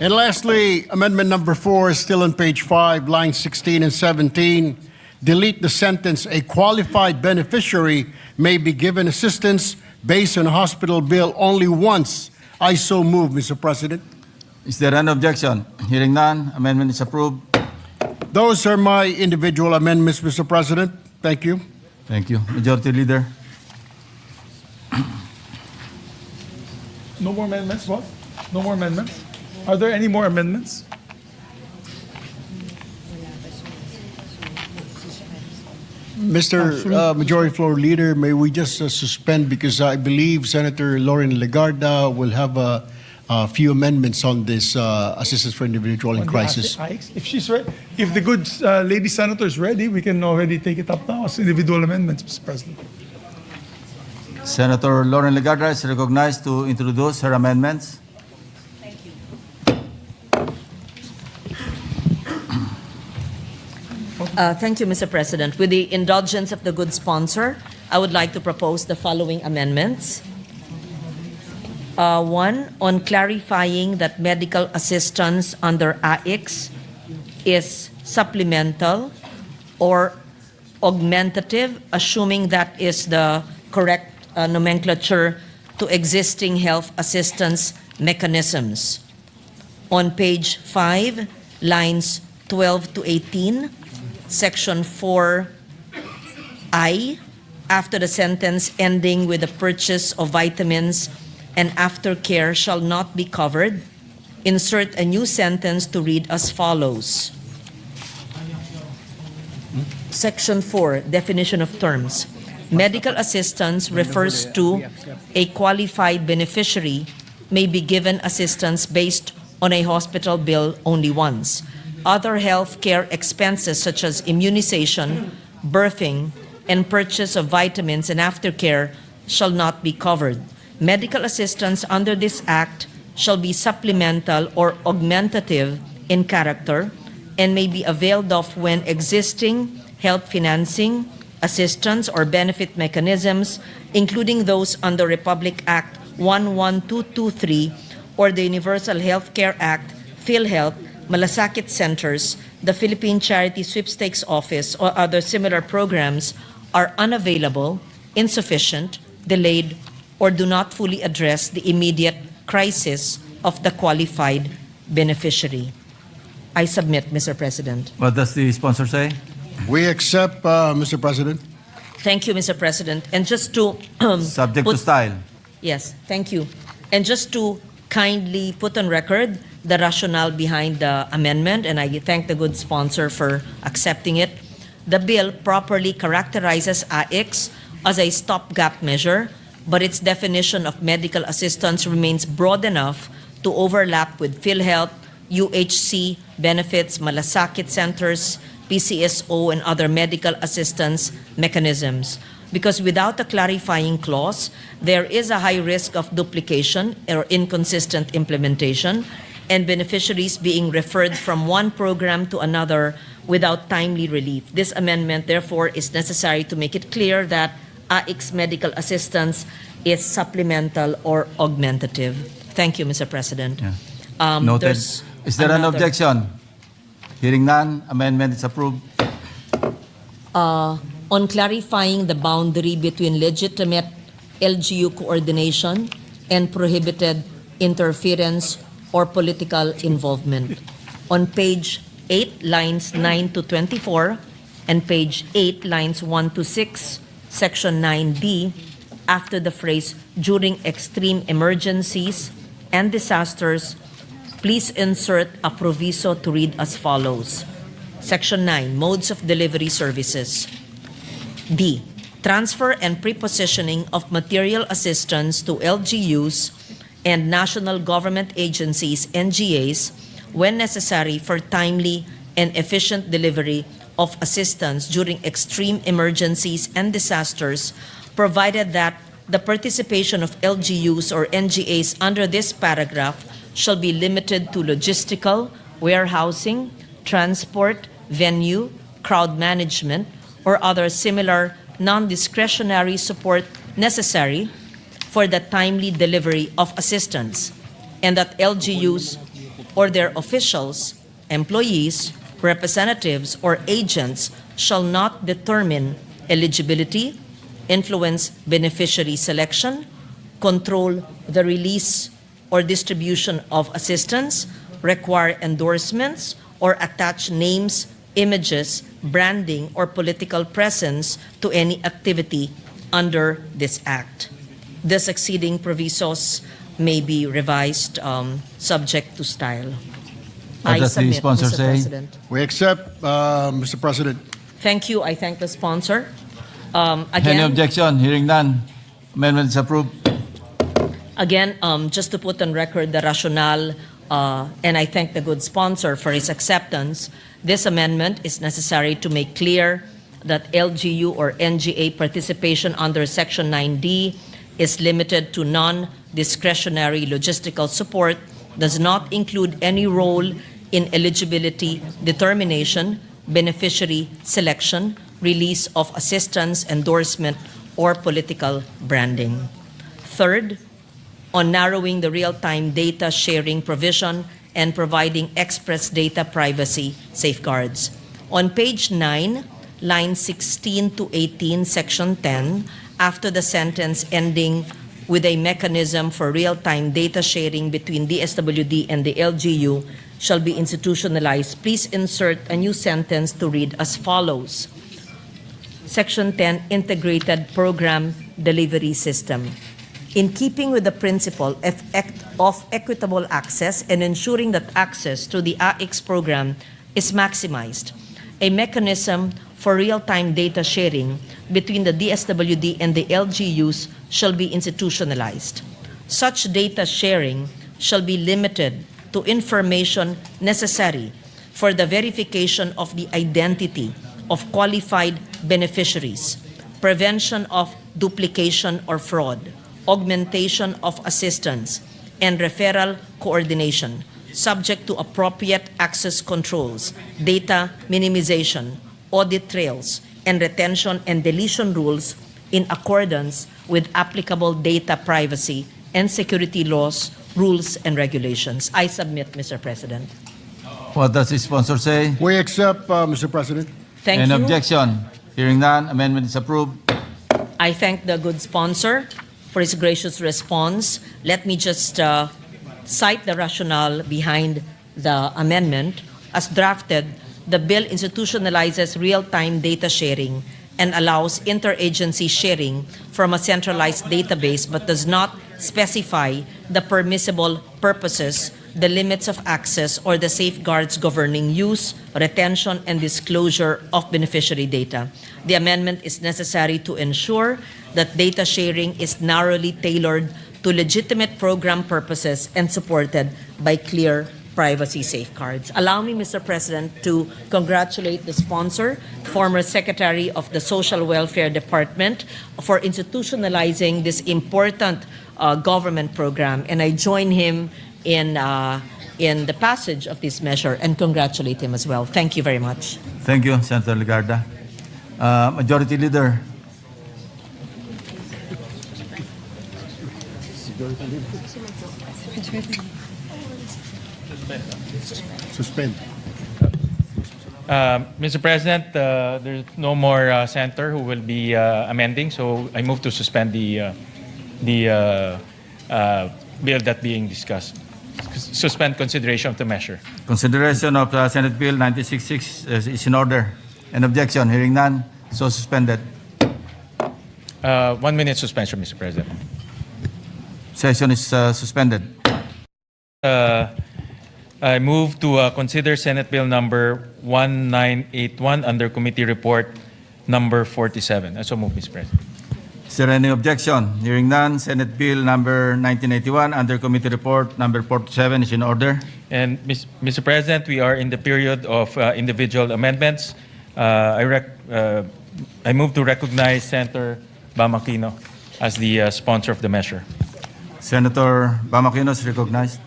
And lastly, amendment number 4 is still on page 5, lines 16 and 17. Delete the sentence, a qualified beneficiary may be given assistance based on a hospital bill only once. I so move, Mr. President. Is there an objection? Hearing none, amendment is approved. Those are my individual amendments, Mr. President. Thank you. Thank you. Majority Leader. No more amendments, what? No more amendments? Are there any more amendments? Mr. Majority Floor Leader, may we just suspend, because I believe Senator Lauren Legarda will have a few amendments on this assistance for individual in crisis. If she's ready, if the good lady senator is ready, we can already take it up now as individual amendments, Mr. President. Senator Lauren Legarda is recognized to introduce her amendments. Thank you, Mr. President. With the indulgence of the good sponsor, I would like to propose the following amendments. One, on clarifying that medical assistance under AIX is supplemental or augmentative, assuming that is the correct nomenclature to existing health assistance mechanisms. On page 5, lines 12 to 18, section 4I, after the sentence ending with the purchase of vitamins and aftercare shall not be covered, insert a new sentence to read as follows. Section 4, definition of terms. Medical assistance refers to a qualified beneficiary may be given assistance based on a hospital bill only once. Other health care expenses such as immunization, birthing, and purchase of vitamins and aftercare shall not be covered. Medical assistance under this act shall be supplemental or augmentative in character and may be availed of when existing health financing, assistance, or benefit mechanisms, including those under Republic Act 11223 or the Universal Health Care Act, PhilHealth, Malasakit Centers, the Philippine Charity Sweepstakes Office, or other similar programs are unavailable, insufficient, delayed, or do not fully address the immediate crisis of the qualified beneficiary. I submit, Mr. President. What does the sponsor say? We accept, Mr. President. Thank you, Mr. President. And just to Subject to style. Yes, thank you. And just to kindly put on record the rationale behind the amendment, and I thank the good sponsor for accepting it. The bill properly characterizes AIX as a stopgap measure, but its definition of medical assistance remains broad enough to overlap with PhilHealth, UHC benefits, Malasakit Centers, PCSO, and other medical assistance mechanisms. Because without a clarifying clause, there is a high risk of duplication or inconsistent implementation, and beneficiaries being referred from one program to another without timely relief. This amendment, therefore, is necessary to make it clear that AIX medical assistance is supplemental or augmentative. Thank you, Mr. President. Yeah. Noted. There's Is there an another- objection? Hearing none, amendment is approved. On clarifying the boundary between legitimate LGU coordination and prohibited interference or political involvement. On page 8, lines 9 to 24, and page 8, lines 1 to 6, section 9D, after the phrase during extreme emergencies and disasters, please insert a proviso to read as follows. Section 9, modes of delivery services. D, transfer and prepositioning of material assistance to LGUs and national government agencies, NGAs, when necessary for timely and efficient delivery of assistance during extreme emergencies and disasters, provided that the participation of LGUs or NGAs under this paragraph shall be limited to logistical, warehousing, transport, venue, crowd management, or other similar non-discretionary support necessary for the timely delivery of assistance, and that LGUs or their officials, employees, representatives, or agents shall not determine eligibility, influence beneficiary selection, control the release or distribution of assistance, require endorsements, or attach names, images, branding, or political presence to any activity under this act. The succeeding provisos may be revised subject to style. What does the submit, sponsor Mr. say? President. We accept, Mr. President. Thank you. I thank the sponsor. Any Again, objection? Hearing none, amendment is approved. just to put on record the rationale, and I thank the good sponsor for his acceptance, this amendment is necessary to make clear that LGU or NGA participation under Section 9D is limited to non-discretionary logistical support, does not include any role in eligibility determination, beneficiary selection, release of assistance, endorsement, or political branding. Third, on narrowing the real-time data sharing provision and providing express data privacy safeguards. On page 9, lines 16 to 18, section 10, after the sentence ending with a mechanism for real-time data sharing between DSWD and the LGU shall be institutionalized, please insert a new sentence to read as follows. Section 10, Integrated Program Delivery System. In keeping with the principle of equitable access and ensuring that access to the AX program is maximized, a mechanism for real-time data sharing between the DSWD and the LGUs shall be institutionalized. Such data sharing shall be limited to information necessary for the verification of the identity of qualified beneficiaries, prevention of duplication or fraud, augmentation of assistance, and referral coordination, subject to appropriate access controls, data minimization, audit trails, and retention and deletion rules in accordance with applicable data privacy and security laws, rules, and regulations. I submit, Mr. President. What does the sponsor say? We accept, Mr. President. Thank Any you. objection? Hearing none, amendment is approved. I thank the good sponsor for his gracious response. Let me just cite the rationale behind the amendment. As drafted, the bill institutionalizes real-time data sharing and allows interagency sharing from a centralized database but does not specify the permissible purposes, the limits of access, or the safeguards governing use, retention, and disclosure of beneficiary data. The amendment is necessary to ensure that data sharing is narrowly tailored to legitimate program purposes and supported by clear privacy safeguards. Allow me, Mr. President, to congratulate the sponsor, former Secretary of the Social Welfare Department, for institutionalizing this important government program, and I join him in the passage of this measure and congratulate him as well. Thank you very much. Thank you, Senator Legarda. Majority Leader. Suspend. Mr. President, there's no more senator who will be amending, so I move to suspend the bill that being discussed. Suspend consideration of the measure. Consideration of Senate Bill 966 is in order. An objection? Hearing none, so suspended. 1 minute suspension, Mr. President. Session is suspended. I move to consider Senate Bill number 1981 under Committee Report number 47. I so move, Mr. President. Is there any objection? Hearing none, Senate Bill number 1981 under Committee Report number 47 is in order. And Mr. President, we are in the period of individual amendments. I move to recognize Senator Bamakino as the sponsor of the measure. Senator Bamakino is recognized.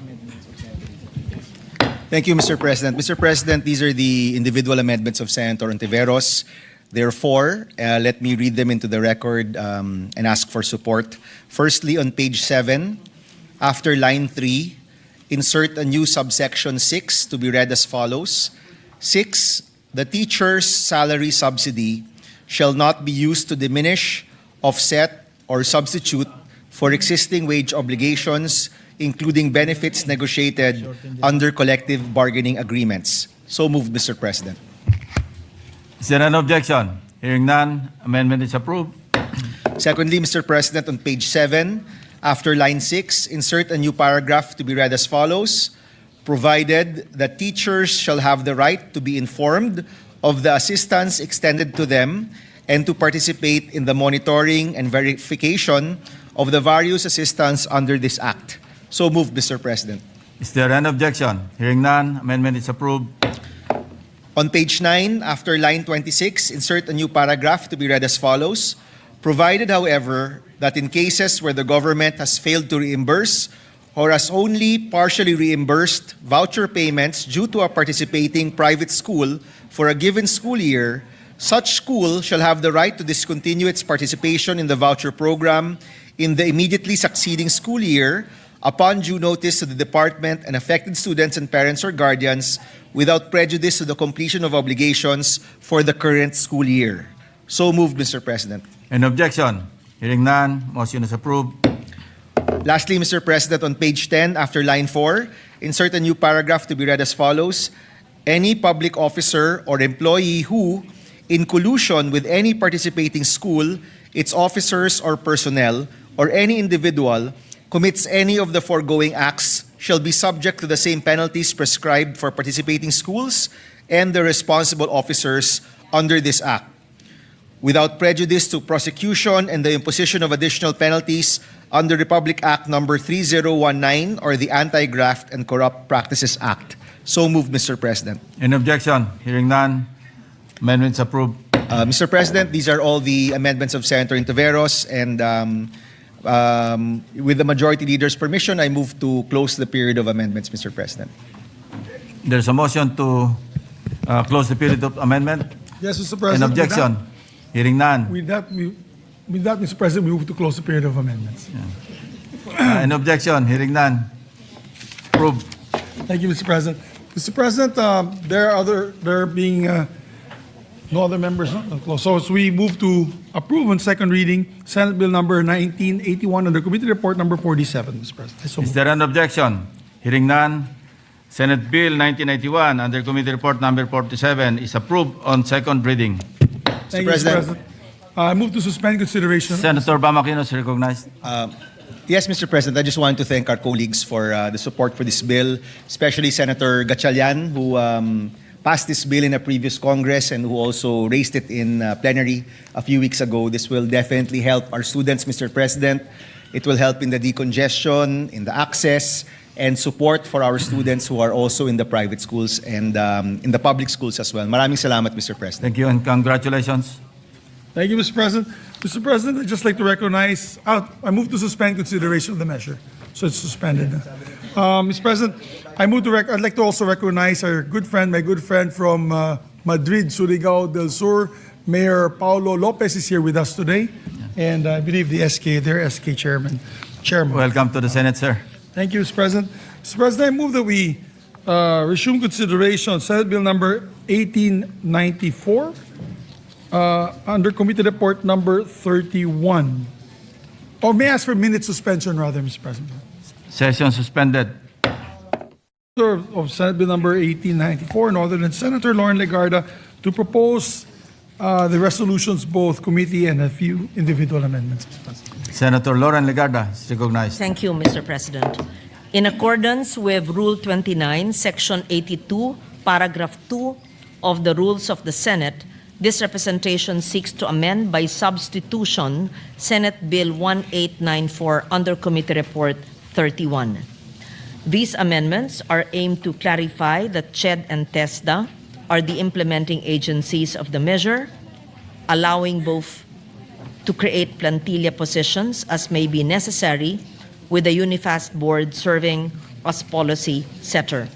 Thank you, Mr. President. Mr. President, these are the individual amendments of Senator Ontiveros. Therefore, let me read them into the record and ask for support. Firstly, on page 7, after line 3, insert a new subsection 6 to be read as follows. 6, the teacher's salary subsidy shall not be used to diminish, offset, or substitute for existing wage obligations, including benefits negotiated under collective bargaining agreements. So moved, Mr. President. Is there an objection? Hearing none, amendment is approved. Secondly, Mr. President, on page 7, after line 6, insert a new paragraph to be read as follows. Provided that teachers shall have the right to be informed of the assistance extended to them and to participate in the monitoring and verification of the various assistance under this Act. So moved, Mr. President. Is there an objection? Hearing none, amendment is approved. On page 9, after line 26, insert a new paragraph to be read as follows. Provided, however, that in cases where the government has failed to reimburse or has only partially reimbursed voucher payments due to a participating private school for a given school year, Such school shall have the right to discontinue its participation in the voucher program in the immediately succeeding school year upon due notice to the department and affected students and parents or guardians without prejudice to the completion of obligations for the current school year. So moved, Mr. President. Any objection? Hearing none, motion is approved. Lastly, Mr. President, on page 10, after line 4, insert a new paragraph to be read as follows. Any public officer or employee who, in collusion with any participating school, its officers or personnel, or any individual, commits any of the foregoing acts shall be subject to the same penalties prescribed for participating schools and the responsible officers under this act, without prejudice to prosecution and the imposition of additional penalties under Republic Act Number 3019 or the Anti-Graft and Corrupt Practices Act. So moved, Mr. President. Any objection? Hearing none, amendments approved. Mr. President, these are all the amendments of Senator Intiveros, and with the majority leader's permission, I move to close the period of amendments, Mr. President. There's a motion to close the period of amendment. Yes, Mr. An President. objection? Hearing none. With that, Mr. President, we move to close the period of amendments. An objection? Hearing none. Approved. Thank you, Mr. President. Mr. President, there being no other members not close. So we move to approve on second reading Senate Bill number 1981 under Committee Report number 47, Mr. President. So Is moved. there an objection? Hearing none. Senate Bill 1981 under Committee Report number 47 is approved on second reading. Thank you, Mr. President. I move to suspend consideration. Senator Bamaquino is recognized. Yes, Mr. President, I just want to thank our colleagues for the support for this bill, especially Senator Gatchalian, who passed this bill in a previous Congress and who also raised it in plenary a few weeks ago. This will definitely help our students, Mr. President. It will help in the decongestion, in the access, and support for our students who are also in the private schools and in the public schools as well. Maraming salamat, Mr. President. Thank you and congratulations. Thank you, Mr. President. Mr. President, I'd just like to recognize, I move to suspend consideration of the measure. So it's suspended. Mr. President, I'd like to also recognize our good friend, my good friend from Madrid, Surigao del Sur, Mayor Paulo Lopez is here with us today. And I believe their SK chairman. Welcome to the Senate, sir. Thank you, Mr. President. Mr. President, I move that we resume consideration of Senate Bill number 1894 under Committee Report number 31. Or may I ask for minute suspension rather, Mr. President? Session suspended. Of Senate Bill number 1894, in order that Senator Lauren Legarda to propose the resolutions, both committee and a few individual amendments. Senator Lauren Legarda is recognized. Thank you, Mr. President. In accordance with Rule 29, Section 82, Paragraph 2 of the Rules of the Senate, this representation seeks to amend by substitution Senate Bill 1894 under Committee Report 31. These amendments are aimed to clarify that CHED and TESDA are the implementing agencies of the measure, allowing both to create plantilla positions as may be necessary, with the UNIFAST board serving as policy setter,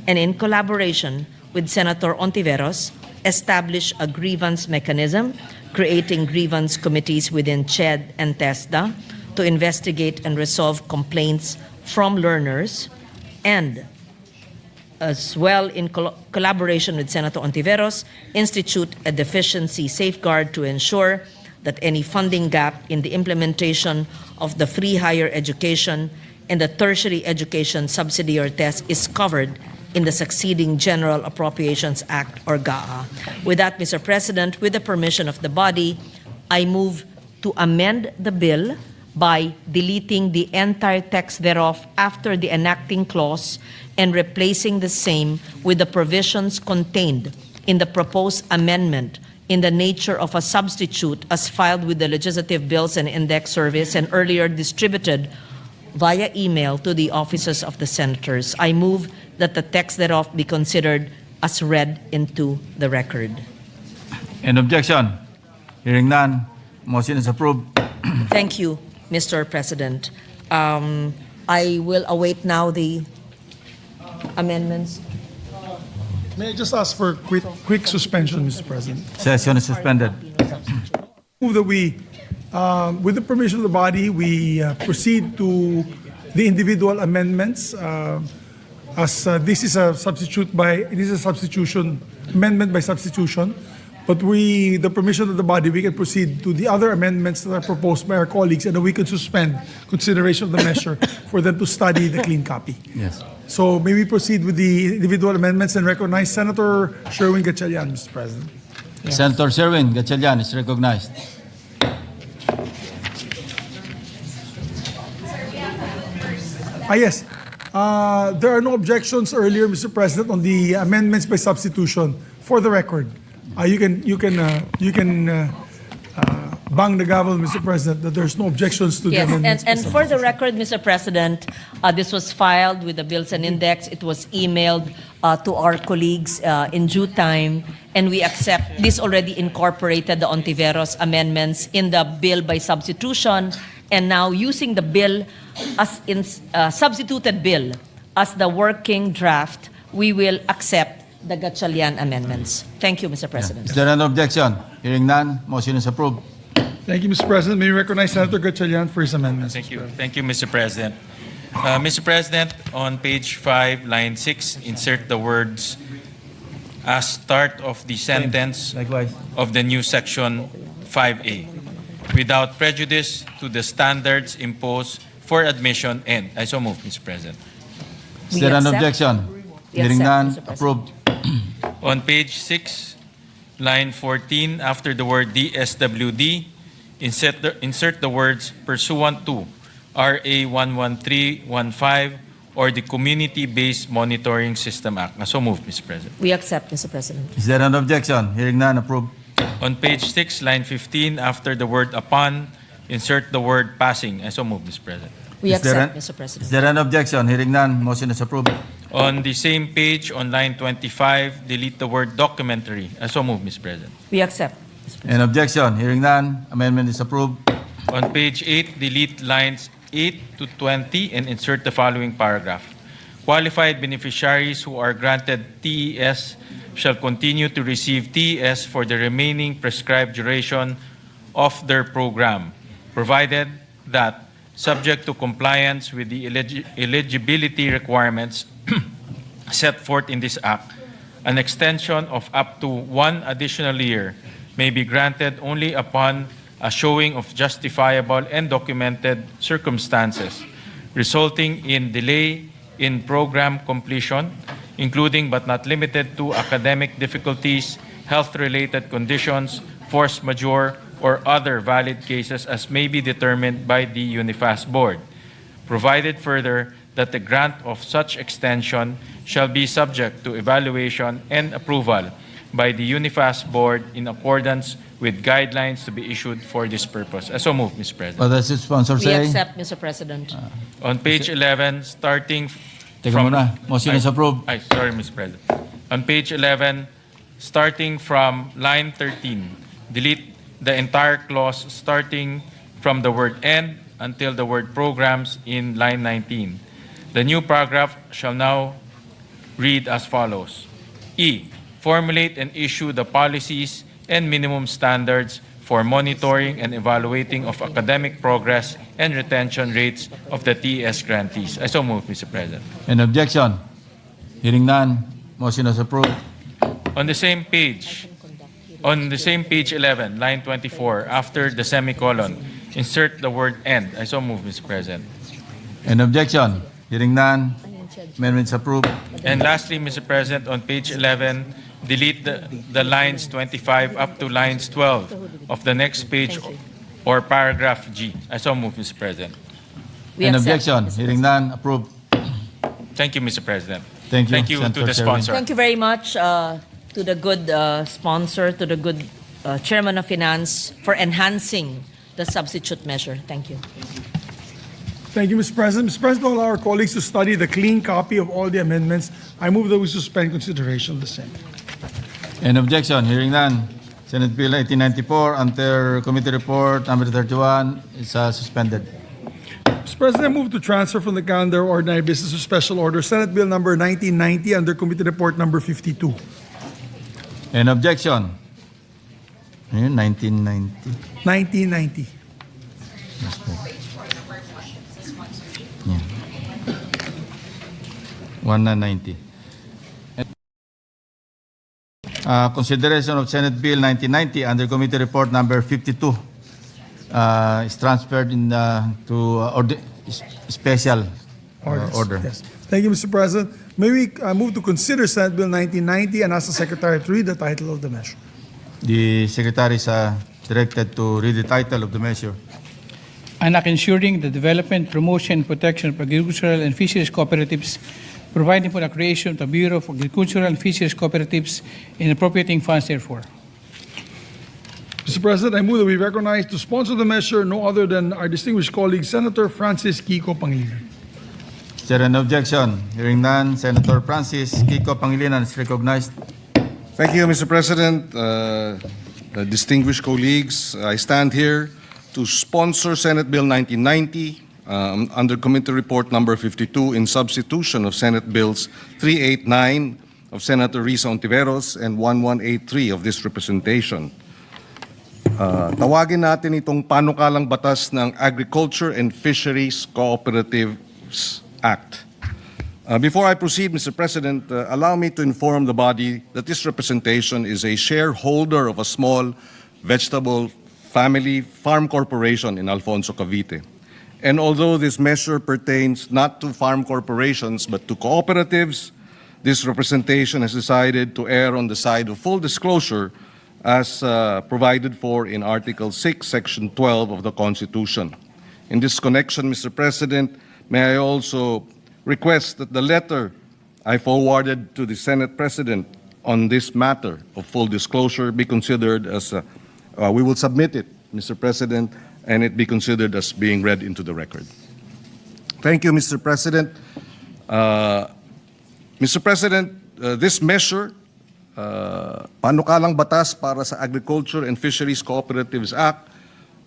and in collaboration with Senator Ontiveros, establish a grievance mechanism, creating grievance committees within CHED and TESDA to investigate and resolve complaints from learners, and as well in collaboration with Senator Ontiveros, institute a deficiency safeguard to ensure that any funding gap in the implementation of the free higher education and the tertiary education subsidy or test is covered in the succeeding General Appropriations Act or GAA. With that, Mr. President, with the permission of the body, I move to amend the bill by deleting the entire text thereof after the enacting clause and replacing the same with the provisions contained in the proposed amendment in the nature of a substitute as filed with the Legislative Bills and Index Service and earlier distributed via email to the offices of the senators. I move that the text thereof be considered as read into the record. An objection? Hearing none, motion is approved. Thank you, Mr. President. I will await now the amendments. May I just ask for quick suspension, Mr. President? Session is suspended. Move that we, with the permission of the body, we proceed to the individual amendments. As this is a substitution, amendment by substitution. But the permission of the body, we can proceed to the other amendments that are proposed by our colleagues, and then we can suspend consideration of the measure for them to study the clean copy. Yes. So may we proceed with the individual amendments and recognize Senator Sherwin Gatchalian, Mr. President. Senator Sherwin Gatchalian is recognized. Yes. There are no objections earlier, Mr. President, on the amendments by substitution. For the record, you can bang the gavel, Mr. President, that there's no objections to the Yes, amendments. by and for the substitution. record, Mr. President, this was filed with the Bills and Index. It was emailed to our colleagues in due time, and we accept this already incorporated the Ontiveros amendments in the bill by substitution, and now using the bill as in substituted bill as the working draft, we will accept the Gatchalian amendments. Thank you, Mr. President. Is there an objection? Hearing none, motion is approved. Thank you, Mr. President. May we recognize Senator Gatchalian for his amendments. Thank you. Thank you, Mr. President. Mr. President, on page 5, line 6, insert the words as start of the sentence Likewise. of the new section 5A without prejudice to the standards imposed for admission and I so move, Mr. President. Is We there an accept. objection? We Hearing accept, none, Mr. President. approved. On page 6, line 14, after the word DSWD, insert the words pursuant to RA 11315 or the Community-Based Monitoring System Act. So moved, Mr. President. We accept, Mr. President. Is there an objection? Hearing none, approved. On page 6, line 15, after the word upon, insert the word passing. I so move, Mr. President. We Is there accept, an- Mr. Is President. there an objection? Hearing none, motion is approved. On the same page, on line 25, delete the word documentary. I so move, Mr. President. We accept. An objection? Hearing none, amendment is approved. On page 8, delete lines 8 to 20 and insert the following paragraph. Qualified beneficiaries who are granted TES shall continue to receive TES for the remaining prescribed duration of their program, provided that, subject to compliance with the eligibility requirements set forth in this Act, an extension of up to 1 additional year may be granted only upon a showing of justifiable and documented circumstances resulting in delay in program completion, including but not limited to academic difficulties, health-related conditions, force majeure, or other valid cases as may be determined by the UNIFAS Board. Provided further that the grant of such extension shall be subject to evaluation and approval by the UNIFAS Board in accordance with guidelines to be issued for this purpose. I so move, Mr. President. What does the sponsor We say? accept, Mr. President. On page 11, starting Teka from... muna, motion is approved. Sorry, Mr. President. On page 11, starting from line 13, delete the entire clause starting from the word "and" until the word "programs" in line 19. The new paragraph shall now read as follows. E. Formulate and issue the policies and minimum standards for monitoring and evaluating of academic progress and retention rates of the TES grantees. I so move, Mr. President. An objection? Hearing none, motion is approved. On the same page 11, line 24, after the semicolon, insert the word "and." I so move, Mr. President. An objection? Hearing none, amendment is approved. And lastly, Mr. President, on page 11, delete the lines 25 up to lines 12 of the next page or paragraph G. I so move, Mr. President. We An accept, objection? Mr. Hearing none, approved. Thank you, Mr. President. Thank you, Thank you to Senator the Sherwin. sponsor. Thank you very much to the good sponsor, to the good Chairman of Finance for enhancing the substitute measure. Thank you. Thank you, Mr. President. Mr. President, allow our colleagues to study the clean copy of all the amendments. I move that we suspend consideration of the same. An objection? Hearing none. Senate Bill 1894, under Committee Report number 31, is suspended. Mr. Mr. President, I move to transfer from the calendar ordinary business to special order Senate Bill number 1990 under Committee Report number 52. Any objection? Ayun, 1990. 1990. Yan. 190. Consideration of Senate Bill 1990 under Committee Report number 52 is transferred to special order. Yes. Thank you, Mr. President. May we move to consider Senate Bill 1990 and ask the Secretary to read the title of the measure. The Secretary is directed to read the title of the measure. An act ensuring the development, promotion, and protection of agricultural and fisheries cooperatives, providing for the creation of the Bureau of Agricultural and Fisheries Cooperatives, and appropriating funds therefore. Mr. President, I move that we recognize to sponsor the measure no other than our distinguished colleague, Senator Francis Kiko Pangilinan. Is there an objection? Hearing none, Senator Francis Kiko Pangilinan is recognized. Thank you, Mr. President. Distinguished colleagues, I stand here to sponsor Senate Bill 1990 under Committee Report number 52 in substitution of Senate Bills 389 of Senator Risa Ontiveros and 1183 of this representation. Tawagin natin itong panukalang batas ng Agriculture and Fisheries Cooperatives Act. Before I proceed, Mr. President, allow me to inform the body that this representation is a shareholder of a small vegetable family farm corporation in Alfonso, Cavite. And although this measure pertains not to farm corporations but to cooperatives, this representation has decided to err on the side of full disclosure as provided for in Article 6, Section 12 of the Constitution. In this connection, Mr. President, may I also request that the letter I forwarded to the Senate President on this matter of full disclosure be considered as, we will submit it, Mr. President, and it be considered as being read into the record. Thank you, Mr. President. Mr. President, this measure, panukalang batas para sa Agriculture and Fisheries Cooperatives Act,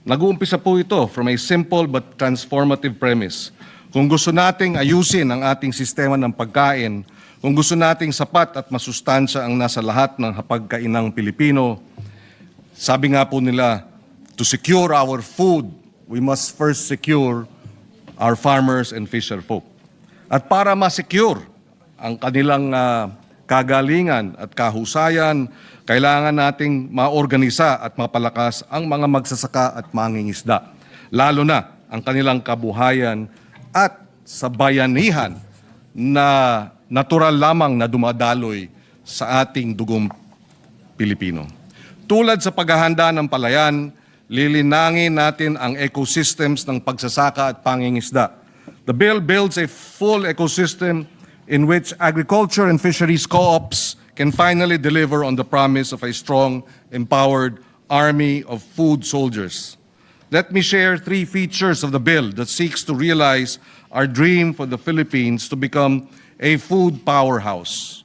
nag-uumpisa po ito from a simple but transformative premise. Kung gusto nating ayusin ang ating sistema ng pagkain, kung gusto nating sapat at masustansya ang nasa lahat ng hapagkainang Pilipino, sabi nga po nila, to secure our food, we must first secure our farmers and fisher folk. At para ma-secure ang kanilang kagalingan at kahusayan, kailangan nating maorganisa at mapalakas ang mga magsasaka at mangingisda, lalo na ang kanilang kabuhayan at sa bayanihan na natural lamang na dumadaloy sa ating dugong Pilipino. Tulad sa paghahanda ng palayan, lilinangin natin ang ecosystems ng pagsasaka at pangingisda. The bill builds a full ecosystem in which agriculture and fisheries co-ops can finally deliver on the promise of a strong, empowered army of food soldiers. Let me share 3 features of the bill that seeks to realize our dream for the Philippines to become a food powerhouse.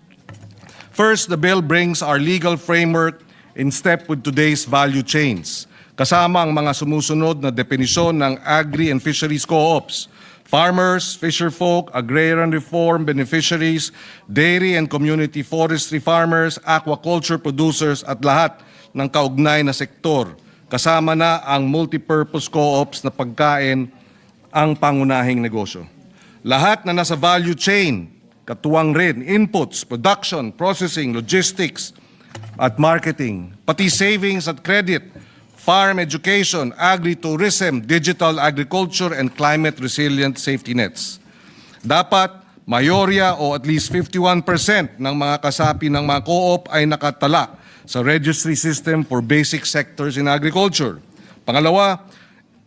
First, the bill brings our legal framework in step with today's value chains, kasama ang mga sumusunod na definisyon ng agri and fisheries co-ops, farmers, fisherfolk, agrarian reform beneficiaries, dairy and community forestry farmers, aquaculture producers at lahat ng kaugnay na sektor. Kasama na ang multipurpose co-ops na pagkain ang pangunahing negosyo. Lahat na nasa value chain, katuwang rin inputs, production, processing, logistics at marketing, pati savings at credit, farm education, agri-tourism, digital agriculture, and climate-resilient safety nets. Dapat mayorya o at least 51% ng mga kasapi ng mga co-op ay nakatala sa registry system for basic sectors in agriculture. Pangalawa,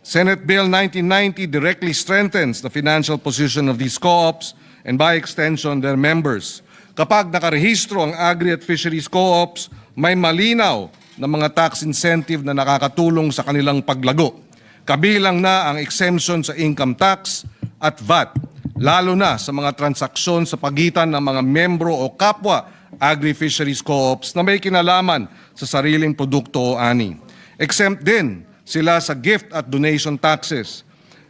Senate Bill 1990 directly strengthens the financial position of these co-ops and by extension their members. Kapag nakarehistro ang agri at fisheries co-ops, may malinaw na mga tax incentive na nakakatulong sa kanilang paglago. Kabilang na ang exemption sa income tax at VAT, lalo na sa mga transaksyon sa pagitan ng mga membro o kapwa agri-fisheries co-ops na may kinalaman sa sariling produkto o ani. Exempt din sila sa gift at donation taxes.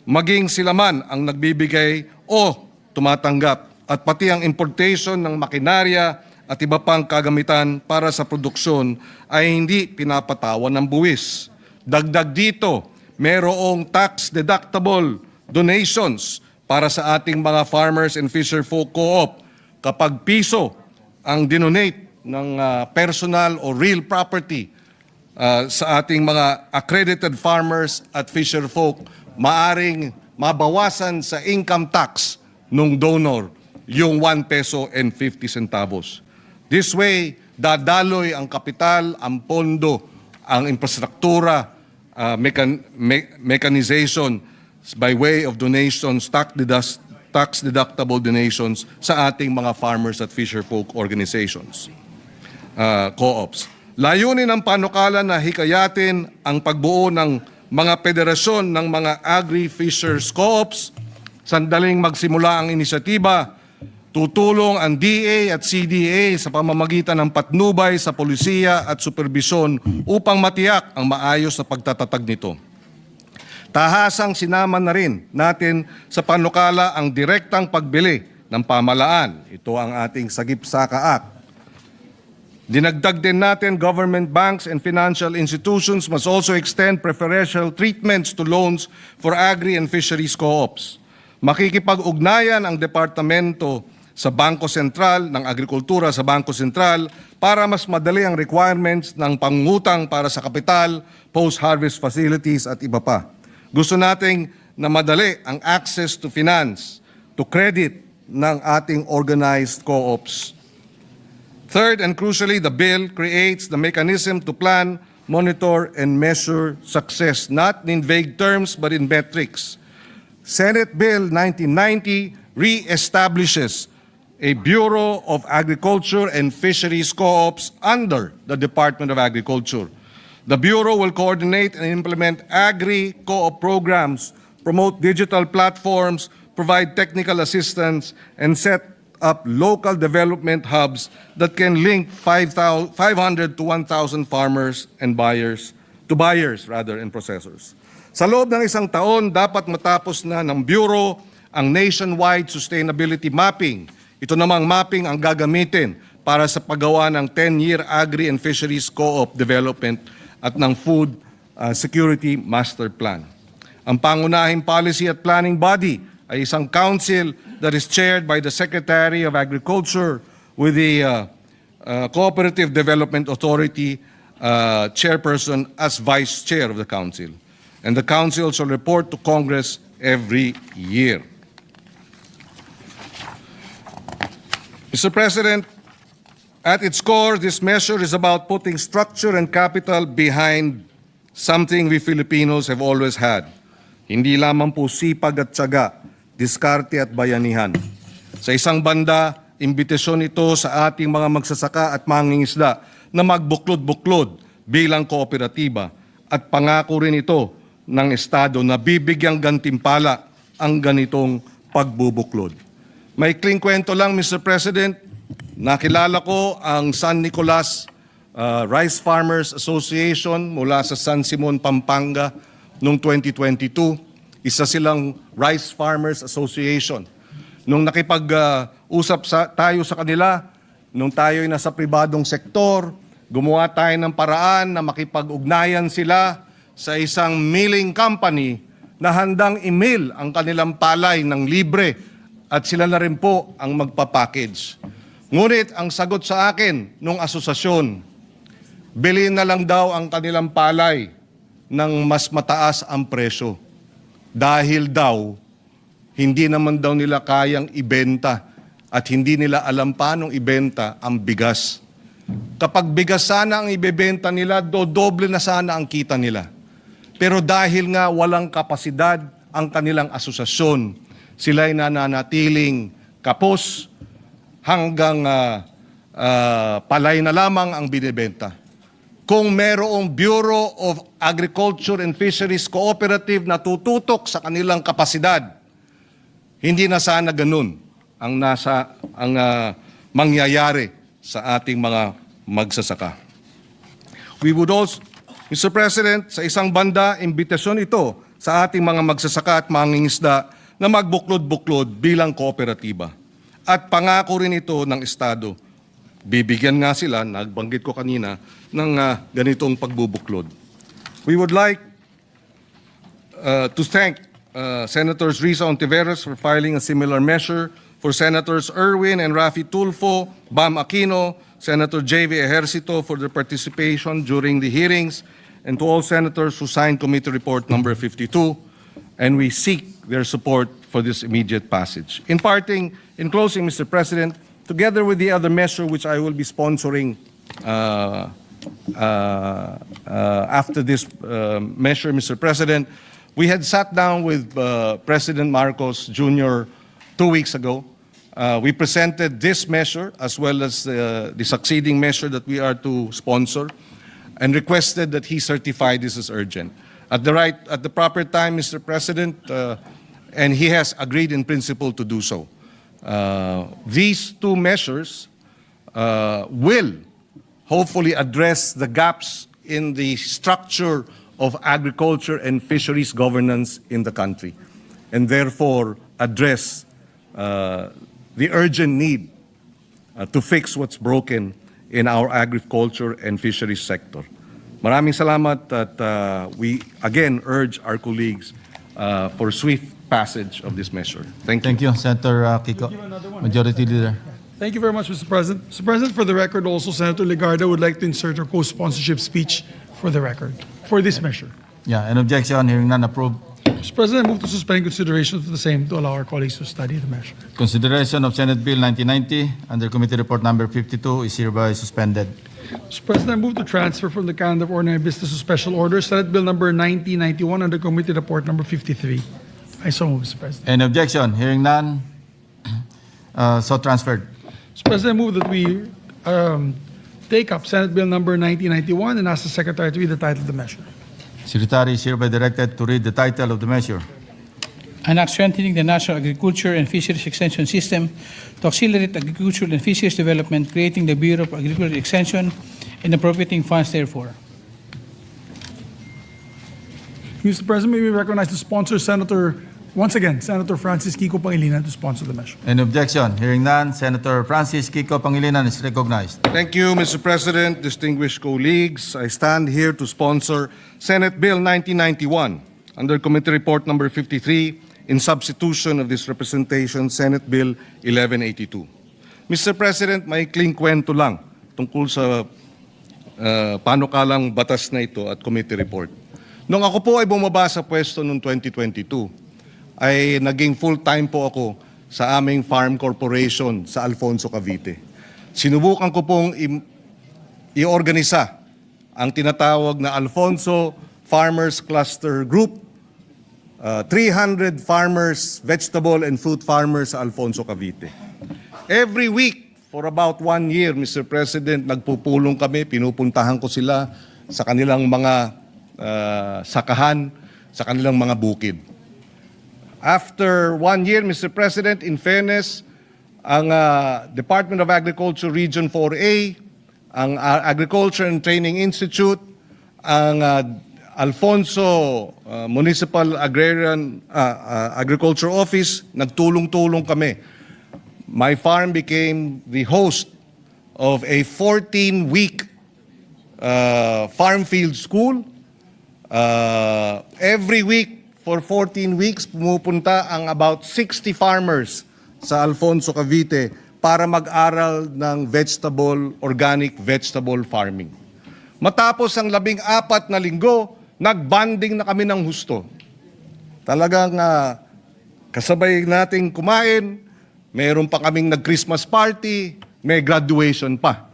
maging sila man ang nagbibigay o tumatanggap, at pati ang importation ng makinarya at iba pang kagamitan para sa produksyon ay hindi pinapatawan ng buwis. Dagdag dito, merong tax-deductible donations para sa ating mga farmers and fisher folk co-op. Kapag piso ang dinonate ng personal o real property sa ating mga accredited farmers at fisher folk, maaring mabawasan sa income tax nung donor yung 1 peso and 50 centavos. This way, dadaloy ang kapital, ang pondo, ang infrastruktura, mechanization by way of donations, tax-deductible donations sa ating mga farmers at fisher folk organizations, co-ops. Layunin ng panukala na hikayatin ang pagbuo ng mga federasyon ng mga agri-fishers co-ops. Sandaling magsimula ang inisyatiba, tutulong ang DA at CDA sa pamamagitan ng patnubay sa polisiya at superbisyon upang matiyak ang maayos na pagtatatag nito. Tahasang sinama na rin natin sa panukala ang direktang pagbili ng pamalaan. Ito ang ating Sagip Saka Act. Dinagdag din natin, government banks and financial institutions must also extend preferential treatments to loans for agri and fisheries co-ops. Makikipag-ugnayan ang departamento sa Bangko Sentral ng Agrikultura sa Bangko Sentral para mas madali ang requirements ng pangungutang para sa kapital, post-harvest facilities at iba pa. Gusto nating na madali ang access to finance, to credit ng ating organized co-ops. Third, and crucially, the bill creates the mechanism to plan, monitor, and measure success, not in vague terms but in metrics. Senate Bill 1990 re-establishes a Bureau of Agriculture and Fisheries Co-ops under the Department of Agriculture. The Bureau will coordinate and implement agri-co-op programs, promote digital platforms, provide technical assistance, and set up local development hubs that can link 500 to 1,000 farmers and buyers and processors. Sa loob ng isang taon, dapat matapos na ng Bureau ang nationwide sustainability mapping. Ito namang mapping ang gagamitin para sa paggawa ng 10-year agri and fisheries co-op development at ng food security master plan. Ang pangunahing policy at planning body ay isang council that is chaired by the Secretary of Agriculture with the Cooperative Development Authority chairperson as vice chair of the council. And the council shall report to Congress every year. Mr. President, at its core, this measure is about putting structure and capital behind something we Filipinos have always had. Hindi lamang po sipag at tiyaga, diskarte at bayanihan. Sa isang banda, imbitasyon ito sa ating mga magsasaka at mangingisda na magbuklod-buklod bilang kooperatiba, at pangako rin ito ng Estado na bibigyang gantimpala ang ganitong pagbubuklod. Maikling kwento lang, Mr. President, nakilala ko ang San Nicolas Rice Farmers Association mula sa San Simon, Pampanga noong 2022. Isa silang Rice Farmers Association. Nung nakipag-usap tayo sa kanila, nung tayo'y nasa pribadong sektor, gumawa tayo ng paraan na makipag-ugnayan sila sa isang milling company na handang i-mill ang kanilang palay ng libre at sila na rin po ang magpapackage. Ngunit ang sagot sa akin nung asosasyon, bilhin na lang daw ang kanilang palay ng mas mataas ang presyo. Dahil daw, hindi naman daw nila kayang ibenta at hindi nila alam paano ibenta ang bigas. Kapag bigas sana ang ibebenta nila, doble na sana ang kita nila. Pero dahil nga walang kapasidad ang kanilang asosasyon, sila'y nananatiling kapos hanggang palay na lamang ang binibenta. Kung merong Bureau of Agriculture and Fisheries Cooperative na tututok sa kanilang kapasidad, hindi na sana ganun ang mangyayari sa ating mga magsasaka. We would also, Mr. President, sa isang banda, imbitasyon ito sa ating mga magsasaka at mangingisda na magbuklod-buklod bilang kooperatiba. At pangako rin ito ng Estado. Bibigyan nga sila, nagbanggit ko kanina, ng ganitong pagbubuklod. We would like to thank Senators Risa Ontiveros for filing a similar measure, for Senators Erwin and Rafi Tulfo, Bam Aquino, Senator J.V. Ejercito for their participation during the hearings, and to all senators who signed Committee Report number 52, and we seek their support for this immediate passage. In closing, Mr. President, together with the other measure which I will be sponsoring after this measure, Mr. President, we had sat down with President Marcos Jr. 2 weeks ago. We presented this measure as well as the succeeding measure that we are to sponsor, and requested that he certify this as urgent. At the proper time, Mr. President, and he has agreed in principle to do so. These two measures will hopefully address the gaps in the structure of agriculture and fisheries governance in the country, and therefore address the urgent need to fix what's broken in our agriculture and fisheries sector. Maraming salamat at we again urge our colleagues for swift passage of this measure. Thank you. Thank you, Senator Kiko, Majority Leader. Thank you very much, Mr. President. Mr. President, for the record, also Senator Legarda would like to insert her co-sponsorship speech for the record, for this measure. Yeah, an objection, hearing none, approved. Mr. President, I move to suspend consideration of the same to allow our colleagues to study the measure. Consideration of Senate Bill 1990 under Committee Report number 52 is hereby suspended. Mr. President, I move to transfer from the calendar of ordinary business to special order Senate Bill number 1991 under Committee Report number 53. I so move, Mr. President. Any objection? Hearing none, so transferred. Mr. President, I move that we take up Senate Bill number 1991 and ask the Secretary to read the title of the measure. Secretary is hereby directed to read the title of the measure. An act strengthening the national agriculture and fisheries extension system to accelerate agricultural and fisheries development, creating the Bureau of Agricultural Extension and appropriating funds therefore. Mr. President, may we recognize the sponsor, once again, Senator Francis Kiko Pangilinan, to sponsor the measure. Any objection? Hearing none, Senator Francis Kiko Pangilinan is recognized. Thank you, Mr. President, distinguished colleagues. I stand here to sponsor Senate Bill 1991 under Committee Report number 53 in substitution of this representation, Senate Bill 1182. Mr. President, may maikling kwento lang tungkol sa panukalang batas na ito at committee report. Nung ako po ay bumaba sa pwesto noong 2022, ay naging full-time po ako sa aming farm corporation sa Alfonso, Cavite. Sinubukan ko pong i-organisa ang tinatawag na Alfonso Farmers Cluster Group, 300 farmers, vegetable and fruit farmers sa Alfonso, Cavite. Every week, for about 1 year, Mr. President, nagpupulong kami, pinupuntahan ko sila sa kanilang mga sakahan, sa kanilang mga bukid. After 1 year, Mr. President, in fairness, ang Department of Agriculture Region 4A, ang Agriculture and Training Institute, ang Alfonso Municipal Agriculture Office, nagtulong-tulong kami. My farm became the host of a 14-week farm field school. Every week, for 14 weeks, pumupunta ang about 60 farmers sa Alfonso, Cavite para mag-aral ng organic vegetable farming. Matapos ang 14 na linggo, nagbanding na kami ng husto. Talagang kasabay nating kumain, mayroon pa kaming nag-Christmas party, may graduation pa.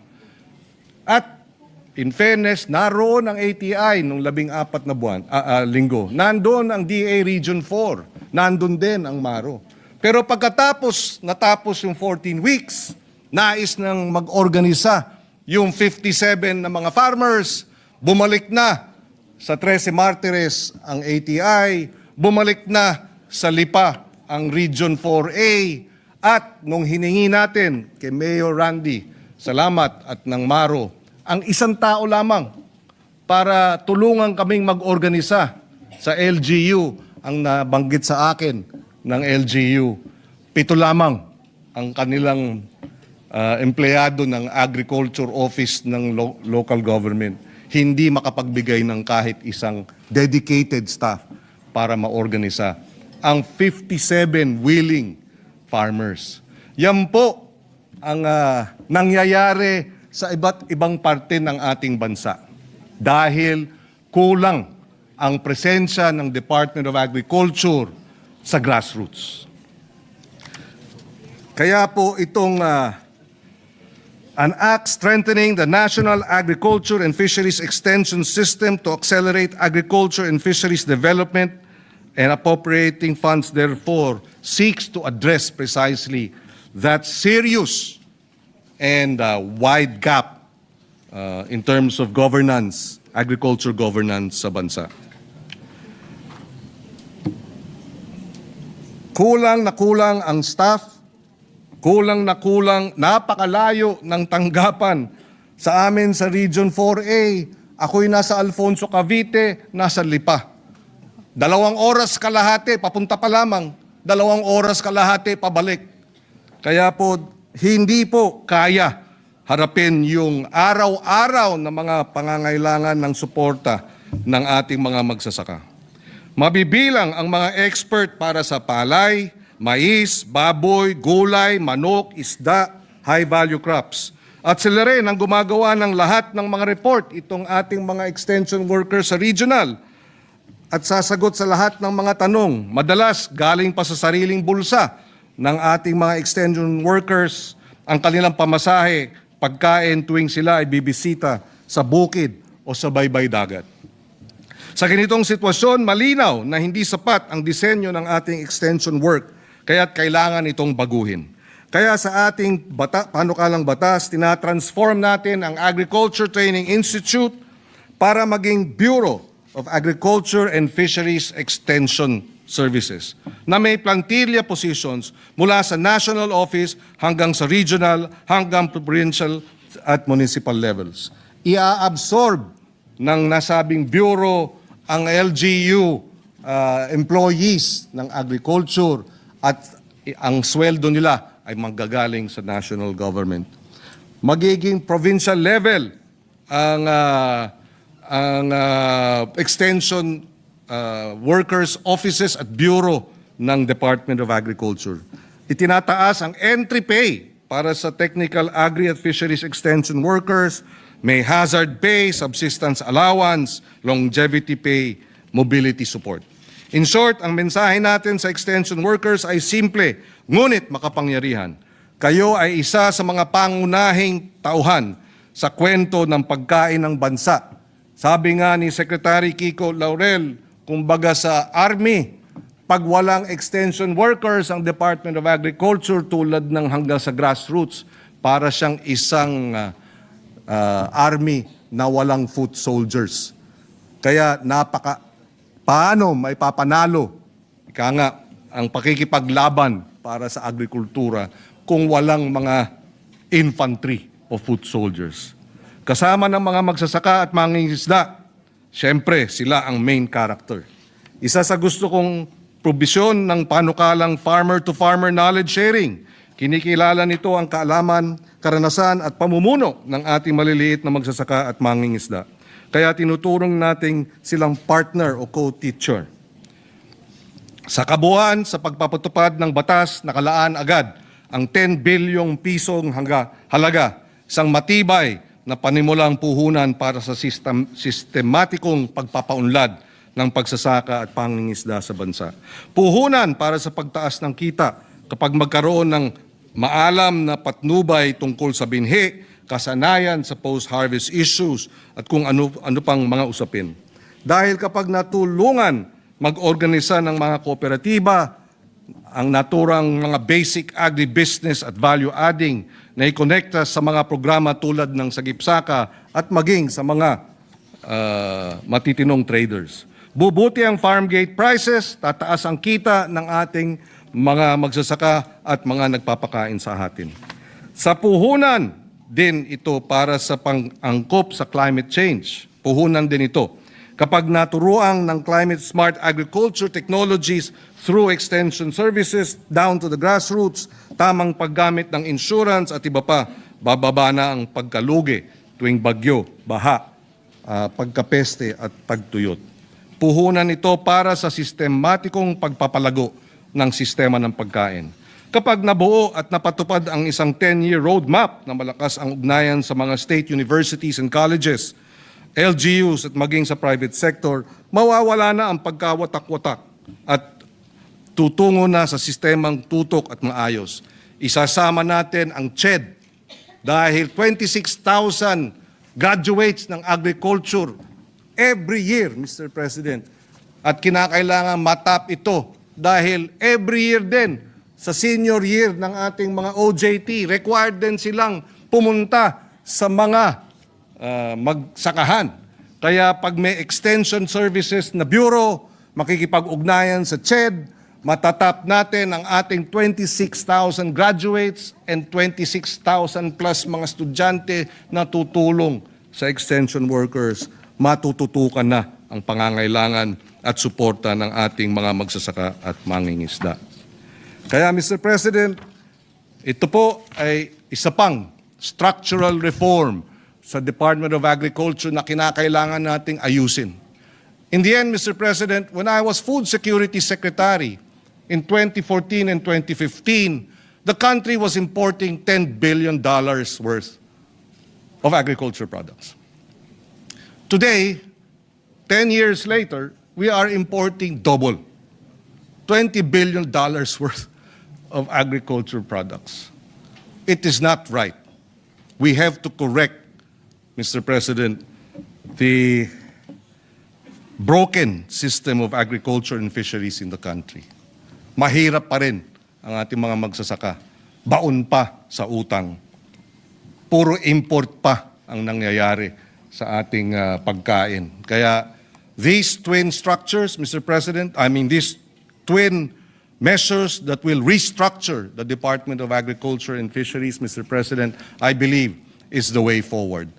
At in fairness, naroon ang ATI nung 14 na linggo. Nandoon ang DA Region 4. Nandoon din ang Maro. Pero natapos yung 14 weeks, nais nang mag-organisa yung 57 na mga farmers, bumalik na sa 13 Martires ang ATI, bumalik na sa Lipa ang Region 4A, at nung hiningi natin kay Mayor Randy, salamat at ng Maro, ang isang tao lamang para tulungan kaming mag-organisa sa LGU ang nabanggit sa akin ng LGU. 7 lamang ang kanilang empleyado ng Agriculture Office ng local government. Hindi makapagbigay ng kahit isang dedicated staff para maorganisa ang 57 willing farmers. Yan po ang nangyayari sa iba't ibang parte ng ating bansa dahil kulang ang presensya ng Department of Agriculture sa grassroots. Kaya po itong an act strengthening the National Agriculture and Fisheries Extension System to accelerate agriculture and fisheries development and appropriating funds therefore seeks to address precisely that serious and wide gap in terms of governance, agriculture governance sa bansa. Kulang na kulang ang staff, kulang na kulang, napakalayo ng tanggapan sa amin sa Region 4A. Ako'y nasa Alfonso, Cavite, nasa Lipa. 2 oras kalahati, papunta pa lamang. 2 oras kalahati, pabalik. Kaya po, hindi po kaya harapin yung araw-araw na mga pangangailangan ng suporta ng ating mga magsasaka. Mabibilang ang mga expert para sa palay, mais, baboy, gulay, manok, isda, high-value crops. At sila rin ang gumagawa ng lahat ng mga report, itong ating mga extension workers sa regional. At sasagot sa lahat ng mga tanong, madalas galing pa sa sariling bulsa ng ating mga extension workers ang kanilang pamasahe, pagkain tuwing sila ay bibisita sa bukid o sa baybay dagat. Sa ganitong sitwasyon, malinaw na hindi sapat ang disenyo ng ating extension work, kaya't kailangan itong baguhin. Kaya sa ating panukalang batas, tinatransform natin ang Agriculture Training Institute para maging Bureau of Agriculture and Fisheries Extension Services na may plantilla positions mula sa national office hanggang sa regional, hanggang provincial at municipal levels. Ia-absorb ng nasabing bureau ang LGU employees ng agriculture at ang sweldo nila ay manggagaling sa national government. Magiging provincial level ang extension workers offices at bureau ng Department of Agriculture. Itinataas ang entry pay para sa technical agri at fisheries extension workers. May hazard pay, subsistence allowance, longevity pay, mobility support. In short, ang mensahe natin sa extension workers ay simple, ngunit makapangyarihan. Kayo ay isa sa mga pangunahing tauhan sa kwento ng pagkain ng bansa. Sabi nga ni Secretary Kiko Laurel, kumbaga sa Army, pag walang extension workers ang Department of Agriculture tulad ng hanggang sa grassroots, para siyang isang army na walang foot soldiers. Kaya paano may papanalo, ika nga, ang pakikipaglaban para sa agrikultura kung walang mga infantry o foot soldiers. Kasama ng mga magsasaka at mangingisda, siyempre sila ang main character. Isa sa gusto kong probisyon ng panukalang farmer-to-farmer knowledge sharing. Kinikilala nito ang kaalaman, karanasan at pamumuno ng ating maliliit na magsasaka at mangingisda. Kaya tinuturong nating silang partner o co-teacher. Sa kabuuan, sa pagpapatupad ng batas, nakalaan agad ang 10 bilyong pisong halaga, isang matibay na panimulang puhunan para sa sistematikong pagpapaunlad ng pagsasaka at pangingisda sa bansa. Puhunan para sa pagtaas ng kita kapag magkaroon ng maalam na patnubay tungkol sa binhi, kasanayan sa post-harvest issues at kung ano pang mga usapin. Dahil kapag natulungan mag-organisa ng mga kooperatiba, ang naturang mga basic agribusiness at value-adding na ikonekta sa mga programa tulad ng Sagip-Saka at maging sa mga matitinong traders. Bubuti ang farm gate prices, tataas ang kita ng ating mga magsasaka at mga nagpapakain sa atin. Sa puhunan din ito para sa pang-angkop sa climate change. Puhunan din ito. Kapag naturuan ng climate-smart agriculture technologies through extension services down to the grassroots, tamang paggamit ng insurance at iba pa, bababa na ang pagkalugi tuwing bagyo, baha, pagkapeste at pagtuyot. Puhunan ito para sa sistematikong pagpapalago ng sistema ng pagkain. Kapag nabuo at napatupad ang isang 10-year roadmap na malakas ang ugnayan sa mga state universities and colleges, LGUs at maging sa private sector, mawawala na ang pagkawatak-watak at tutungo na sa sistemang tutok at maayos. Isasama natin ang CHED dahil 26,000 graduates ng agriculture every year, Mr. President. At kinakailangan matap ito dahil every year din sa senior year ng ating mga OJT, required din silang pumunta sa mga magsakahan. Kaya pag may extension services na bureau, makikipag-ugnayan sa CHED, matatap natin ang ating 26,000 graduates and 26,000 plus mga estudyante na tutulong sa extension workers. Matututukan na ang pangangailangan at suporta ng ating mga magsasaka at mangingisda. Kaya Mr. President, ito po ay isa pang structural reform sa Department of Agriculture na kinakailangan nating ayusin. In the end, Mr. President, when I was Food Security Secretary in 2014 and 2015, the country was importing $10 billion worth of agriculture products. Today, 10 years later, we are importing double, $20 billion worth of agriculture products. It is not right. We have to correct, Mr. President, the broken system of agriculture and fisheries in the country. Mahirap pa rin ang ating mga magsasaka. Baon pa sa utang. Puro import pa ang nangyayari sa ating pagkain. Kaya these twin structures, Mr. President, these twin measures that will restructure the Department of Agriculture and Fisheries, Mr. President, I believe is the way forward.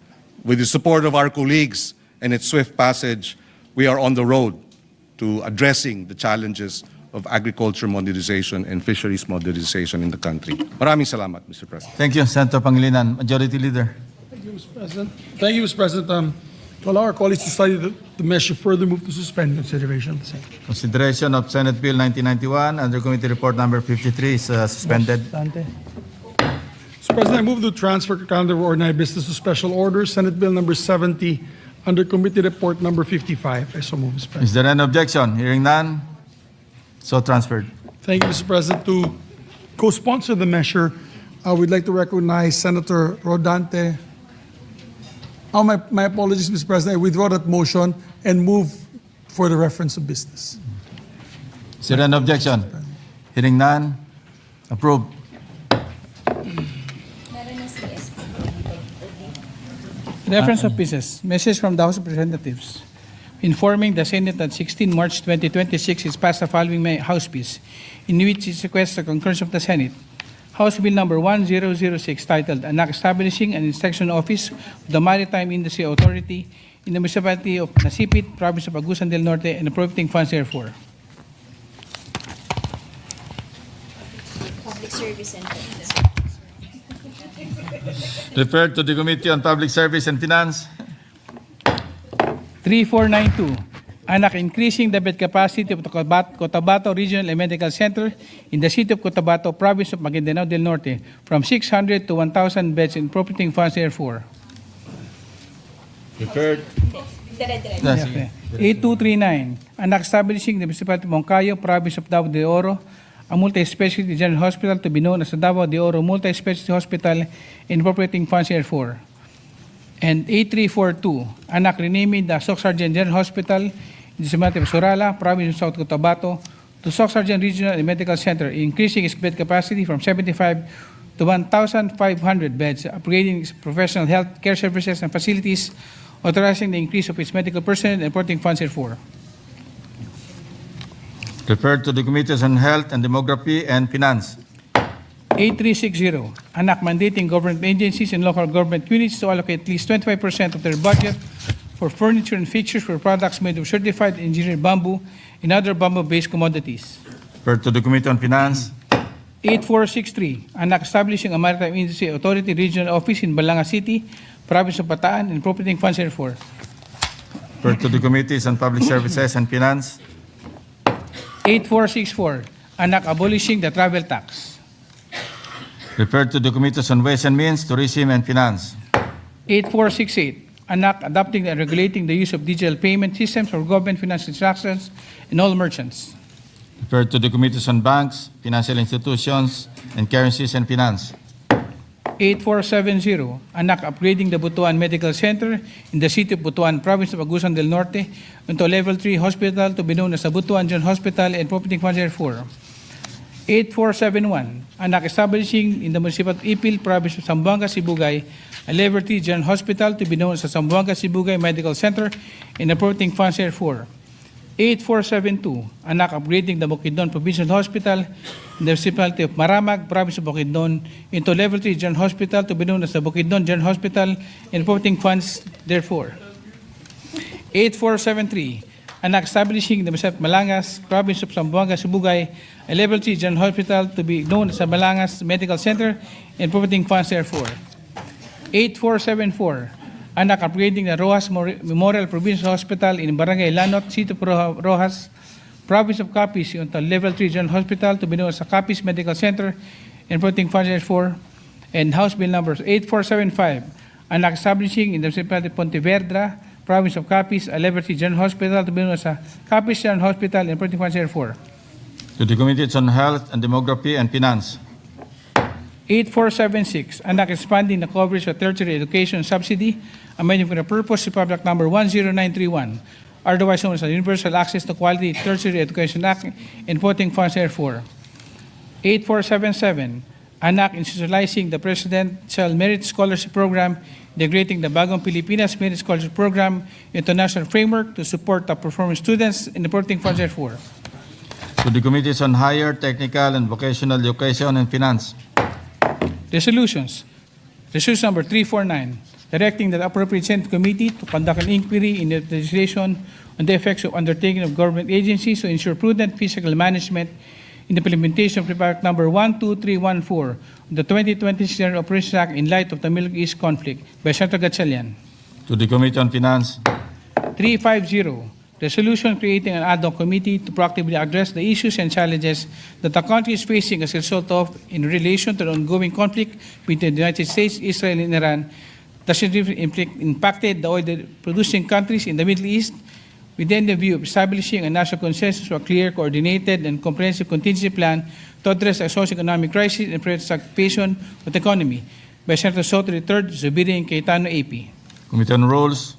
With the support of our colleagues and its swift passage, we are on the road to addressing the challenges of agriculture modernization and fisheries modernization in the country. Maraming salamat, Mr. President. Thank you, Senator Pangilinan. Majority Leader. Thank you, Mr. President. Thank you, Mr. President. To allow our colleagues to study the measure, further move to suspend consideration of the same. Consideration of Senate Bill 1991 under Committee Report Number 53 is suspended. Mr. President, I move to transfer calendar of ordinary business to special order, Senate Bill number 70, under Committee Report number 55. I so move, Mr. President. Is there any objection? Hearing none, so transferred. Thank you, Mr. President. To co-sponsor the measure, I would like to recognize Senator Rodante. My apologies, Mr. President. I withdraw that motion and move for the reference of business. Is there any objection? Hearing none, approved. Reference of business. Message from the House of Representatives informing the Senate that 16 March 2026 is passed the following House Bill, in which it requests the concurrence of the Senate. House Bill number 1006 titled An Act Establishing an Inspection Office of the Maritime Industry Authority in the Municipality of Nasipit, Province of Agusan del Norte, and appropriating funds therefore. Public Service and Finance. Referred to the Committee on Public Service and Finance. 3492, Anak increasing the bed capacity of the Cotabato Regional Medical Center in the city of Cotabato, Province of Maguindanao del Norte, from 600 to 1,000 beds in appropriating funds therefore. Referred. Okay. 8239, Anak establishing the Municipality of Moncayo, Province of Davao de Oro, a multi-specialty general hospital to be known as the Davao de Oro Multi-Specialty Hospital in appropriating funds therefore. And 8342, Anak renaming the Soc Sargent General Hospital in the Municipality of Sorala, Province of South Cotabato, to Soc Sargent Regional and Medical Center, increasing its bed capacity from 75 to 1,500 beds, upgrading its professional health care services and facilities, authorizing the increase of its medical personnel and appropriating funds therefore. Referred to the Committees on Health and Demography and Finance. 8360, Anak mandating government agencies and local government units to allocate at least 25% of their budget for furniture and fixtures for products made of certified engineered bamboo and other bamboo-based commodities. Referred to the Committee on Finance. 8463, an act establishing a Maritime Industry Authority Regional Office in Balanga City, Province of Bataan, and appropriating funds therefore. Referred to the Committees on Public Services and Finance. 8464, an act abolishing the travel tax. Referred to the Committees on Ways and Means, Tourism and Finance. 8468, an act adopting and regulating the use of digital payment systems for government financial transactions and all merchants. Referred to the Committees on Banks, Financial Institutions, and Currencies and Finance. 8470, an act upgrading the Butuan Medical Center in the city of Butuan, Province of Agusan del Norte, into a Level 3 hospital to be known as the Butuan General Hospital and appropriating funds therefore. 8471, an act establishing in the municipality of Ipil, Province of Zamboanga, Sibugay, a Level 3 General Hospital to be known as the Zamboanga Sibugay Medical Center and appropriating funds therefore. 8472, an act upgrading the Bukidnon Provincial Hospital in the municipality of Maramag, Province of Bukidnon, into Level 3 General Hospital to be known as the Bukidnon General Hospital and appropriating funds therefore. 8473, an act establishing the municipality of Malangas, Province of Zamboanga, Sibugay, a Level 3 General Hospital to be known as the Malangas Medical Center and appropriating funds therefore. 8474, an act upgrading the Rojas Memorial Provincial Hospital in Barangay Lanot, City of Rojas, Province of Capiz, into Level 3 General Hospital to be known as the Capiz Medical Center and appropriating funds therefore. And House Bill numbers 8475, an act establishing in the municipality of Pontevedra, Province of Capiz, a Level 3 General Hospital to be known as the Capiz General Hospital and appropriating funds therefore. To the Committees on Health and Demography and Finance. 8476, an act expanding the coverage of tertiary education subsidy, amending for the purpose of Public Number 10931, otherwise known as the Universal Access to Quality Tertiary Education Act, and putting funds therefore. 8477, an act institutionalizing the Presidential Merit Scholarship Program, integrating the Bagong Pilipinas Merit Scholarship Program into national framework to support top-performing students, and putting funds therefore. To the Committees on Higher, Technical, and Vocational Education and Finance. Resolutions. Resolution number 349, directing the appropriate Senate committee to conduct an inquiry in the legislation on the effects of undertaking of government agencies to ensure prudent fiscal management in the implementation of Republic Number 12314, the 2020 General Operations Act in light of the Middle East conflict, by Senator Gatchalian. To the Committee on Finance. 350, resolution creating an ad hoc committee to proactively address the issues and challenges that the country is facing as a result of in relation to the ongoing conflict between the United States, Israel, and Iran that significantly impacted the oil-producing countries in the Middle East, within the view of establishing a national consensus for a clear, coordinated, and comprehensive contingency plan to address the socio-economic crisis and prevent stagnation of the economy, by Senator Soto III, Zubiri, and Cayetano, AP. Committee on Rules.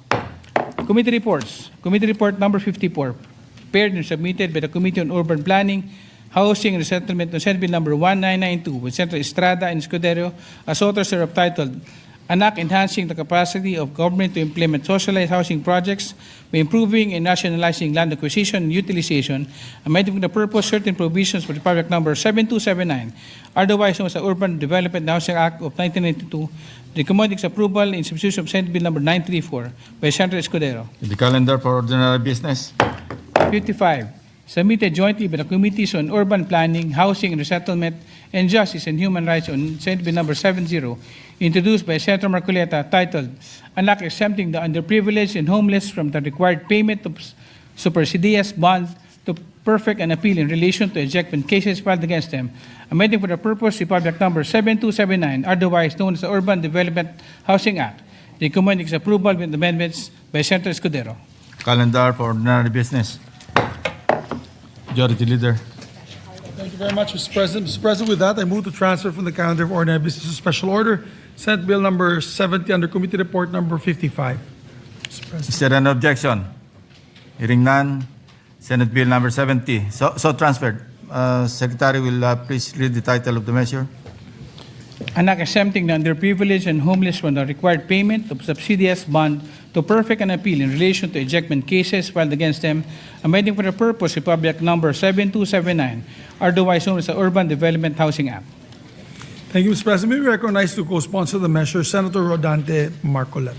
Committee reports. Committee report number 54, prepared and submitted by the Committee on Urban Planning, Housing and Resettlement on Senate Bill number 1992 with Senator Estrada and Escudero as authors thereof titled, an act enhancing the capacity of government to implement socialized housing projects by improving and nationalizing land acquisition and utilization, amending for the purpose certain provisions for the Republic number 7279, otherwise known as the Urban Development and Housing Act of 1992, recommending its approval in substitution of Senate Bill number 934 by Senator Escudero. The calendar for ordinary business. 55, submitted jointly by the Committees on Urban Planning, Housing and Resettlement, and Justice and Human Rights on Senate Bill number 70, introduced by Senator Marcoleta, titled, an act exempting the underprivileged and homeless from the required payment of supersedious bond to perfect an appeal in relation to ejectment cases filed against them, amending for the purpose Republic number 7279, otherwise known as the Urban Development Housing Act, recommending its approval with amendments by Senator Escudero. Calendar for ordinary business. Majority Leader. Thank you very much, Mr. President. Mr. President, with that, I move to transfer from the calendar of ordinary business to special order Senate Bill number 70 under Committee Report number 55. Mr. President. Is there an objection? Hearing none. Senate Bill number 70. So transferred. Secretary will please read the title of the measure. An act exempting the underprivileged and homeless from the required payment of subsidious bond to perfect an appeal in relation to ejectment cases filed against them, amending for the purpose Republic number 7279, otherwise known as the Urban Development Housing Act. Thank you, Mr. President. May we recognize to co-sponsor the measure Senator Rodante Marcoleta.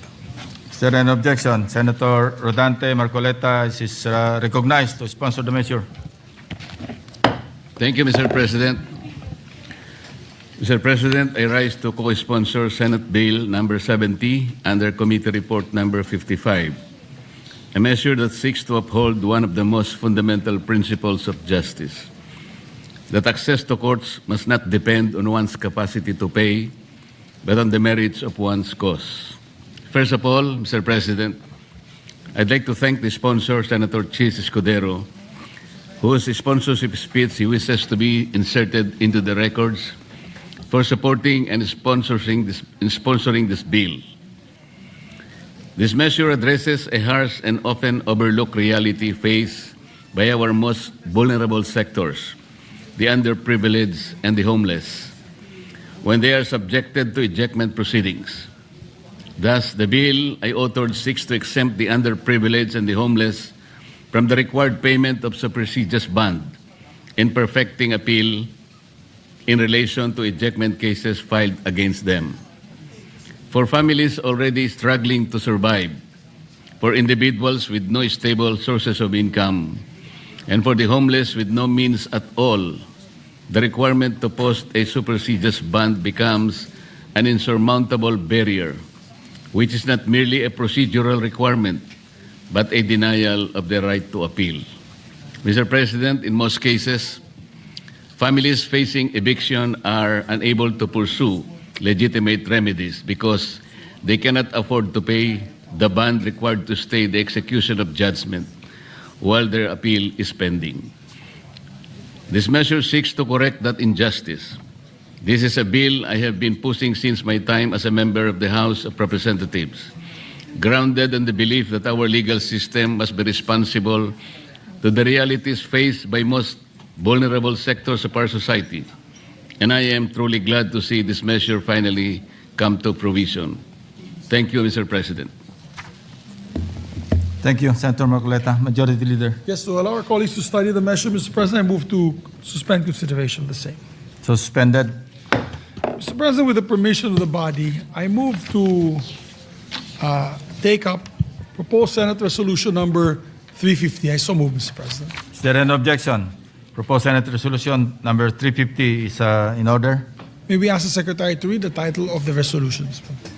Is there an objection? Senator Rodante Marcoleta is recognized to sponsor the measure. Thank you, Mr. President. Mr. President, I rise to co-sponsor Senate Bill number 70 under Committee Report number 55, a measure that seeks to uphold one of the most fundamental principles of justice, that access to courts must not depend on one's capacity to pay, but on the merits of one's cause. First of all, Mr. President, I'd like to thank the sponsor, Senator Chis Escudero, whose sponsorship speech he wishes to be inserted into the records, for supporting and sponsoring this bill. This measure addresses a harsh and often overlooked reality faced by our most vulnerable sectors, the underprivileged and the homeless, when they are subjected to ejectment proceedings. Thus, the bill I authored seeks to exempt the underprivileged and the homeless from the required payment of supersedious bond in perfecting appeal in relation to ejectment cases filed against them. For families already struggling to survive, for individuals with no stable sources of income, and for the homeless with no means at all, the requirement to post a supersedious bond becomes an insurmountable barrier, which is not merely a procedural requirement, but a denial of the right to appeal. Mr. President, in most cases, families facing eviction are unable to pursue legitimate remedies because they cannot afford to pay the bond required to stay the execution of judgment while their appeal is pending. This measure seeks to correct that injustice. This is a bill I have been pushing since my time as a member of the House of Representatives, grounded in the belief that our legal system must be responsible to the realities faced by most vulnerable sectors of our society. And I am truly glad to see this measure finally come to fruition. Thank you, Mr. President. Thank you, Senator Marcoleta. Majority Leader. Yes, to allow our colleagues to study the measure, Mr. President, I move to suspend consideration of the same. So suspended. Mr. President, with the permission of the body, I move to take up proposed Senate Resolution number 350. I so move, Mr. President. Is there an objection? Proposed Senate Resolution number 350 is in order. May we ask the Secretary to read the title of the resolution, Mr. President?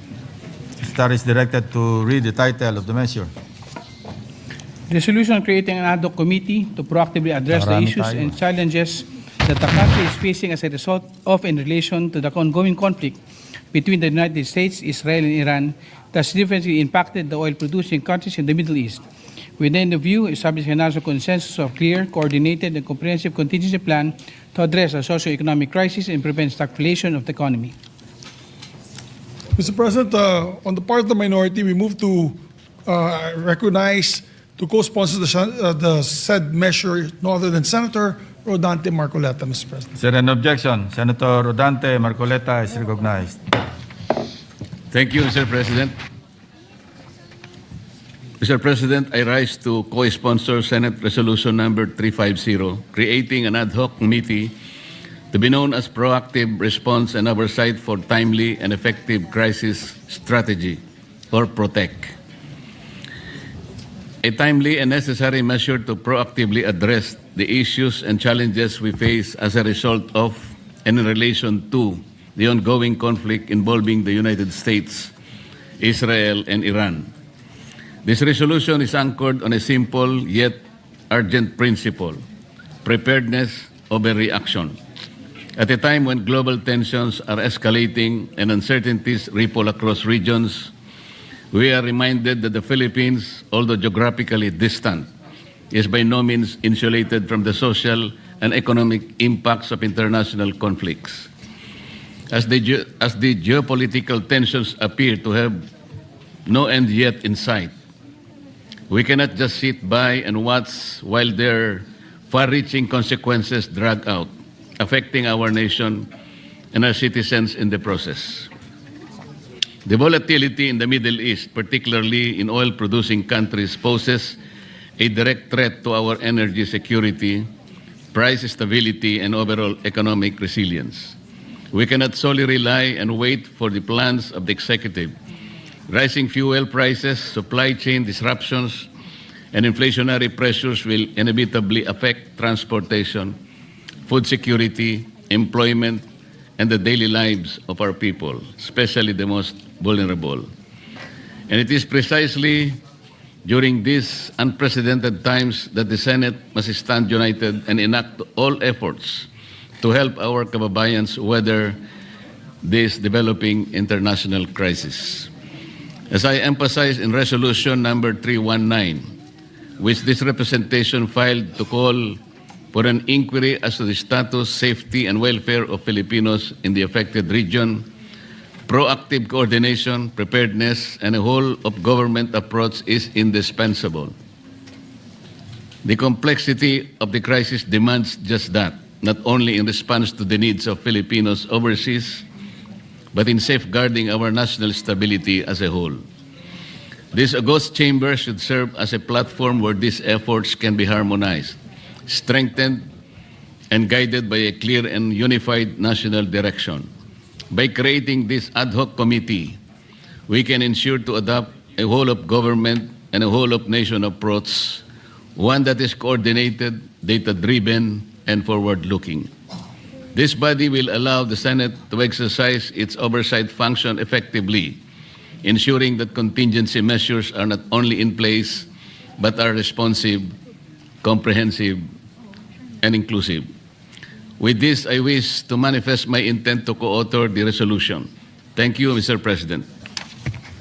Secretary is directed to read the title of the measure. Resolution creating an ad hoc committee to proactively address the Marami issues tayo. and challenges that the country is facing as a result of in relation to the ongoing conflict between the United States, Israel, and Iran that significantly impacted the oil-producing countries in the Middle East. Within the view, establishing a national consensus of clear, coordinated, and comprehensive contingency plan to address the socio-economic crisis and prevent stagflation of the economy. Mr. President, on the part of the minority, we move to recognize to co-sponsor the said measure no other than Senator Rodante Marcoleta, Mr. President. Is there an objection? Senator Rodante Marcoleta is recognized. Thank you, Mr. President. Mr. President, I rise to co-sponsor Senate Resolution number 350, creating an ad hoc committee to be known as Proactive Response and Oversight for Timely and Effective Crisis Strategy, or PROTEC. A timely and necessary measure to proactively address the issues and challenges we face as a result of and in relation to the ongoing conflict involving the United States, Israel, and Iran. This resolution is anchored on a simple yet urgent principle: preparedness over reaction. At a time when global tensions are escalating and uncertainties ripple across regions, we are reminded that the Philippines, although geographically distant, is by no means insulated from the social and economic impacts of international conflicts. As the geopolitical tensions appear to have no end yet in sight, we cannot just sit by and watch while their far-reaching consequences drag out, affecting our nation and our citizens in the process. The volatility in the Middle East, particularly in oil-producing countries, poses a direct threat to our energy security, price stability, and overall economic resilience. We cannot solely rely and wait for the plans of the executive Rising fuel prices, supply chain disruptions, and inflationary pressures will inevitably affect transportation, food security, employment, and the daily lives of our people, especially the most vulnerable. And it is precisely during these unprecedented times that the Senate must stand united and enact all efforts to help our kababayans weather this developing international crisis. As I emphasized in Resolution number 319, which this representation filed to call for an inquiry as to the status, safety, and welfare of Filipinos in the affected region, proactive coordination, preparedness, and a whole-of-government approach is indispensable. The complexity of the crisis demands just that, not only in response to the needs of Filipinos overseas, but in safeguarding our national stability as a whole. This august chamber should serve as a platform where these efforts can be harmonized, strengthened, and guided by a clear and unified national direction. By creating this ad hoc committee, we can ensure to adopt a whole-of-government and a whole-of-nation approach, one that is coordinated, data-driven, and forward-looking. This body will allow the Senate to exercise its oversight function effectively, ensuring that contingency measures are not only in place, but are responsive, comprehensive, and inclusive. With this, I wish to manifest my intent to co-author the resolution. Thank you, Mr. President.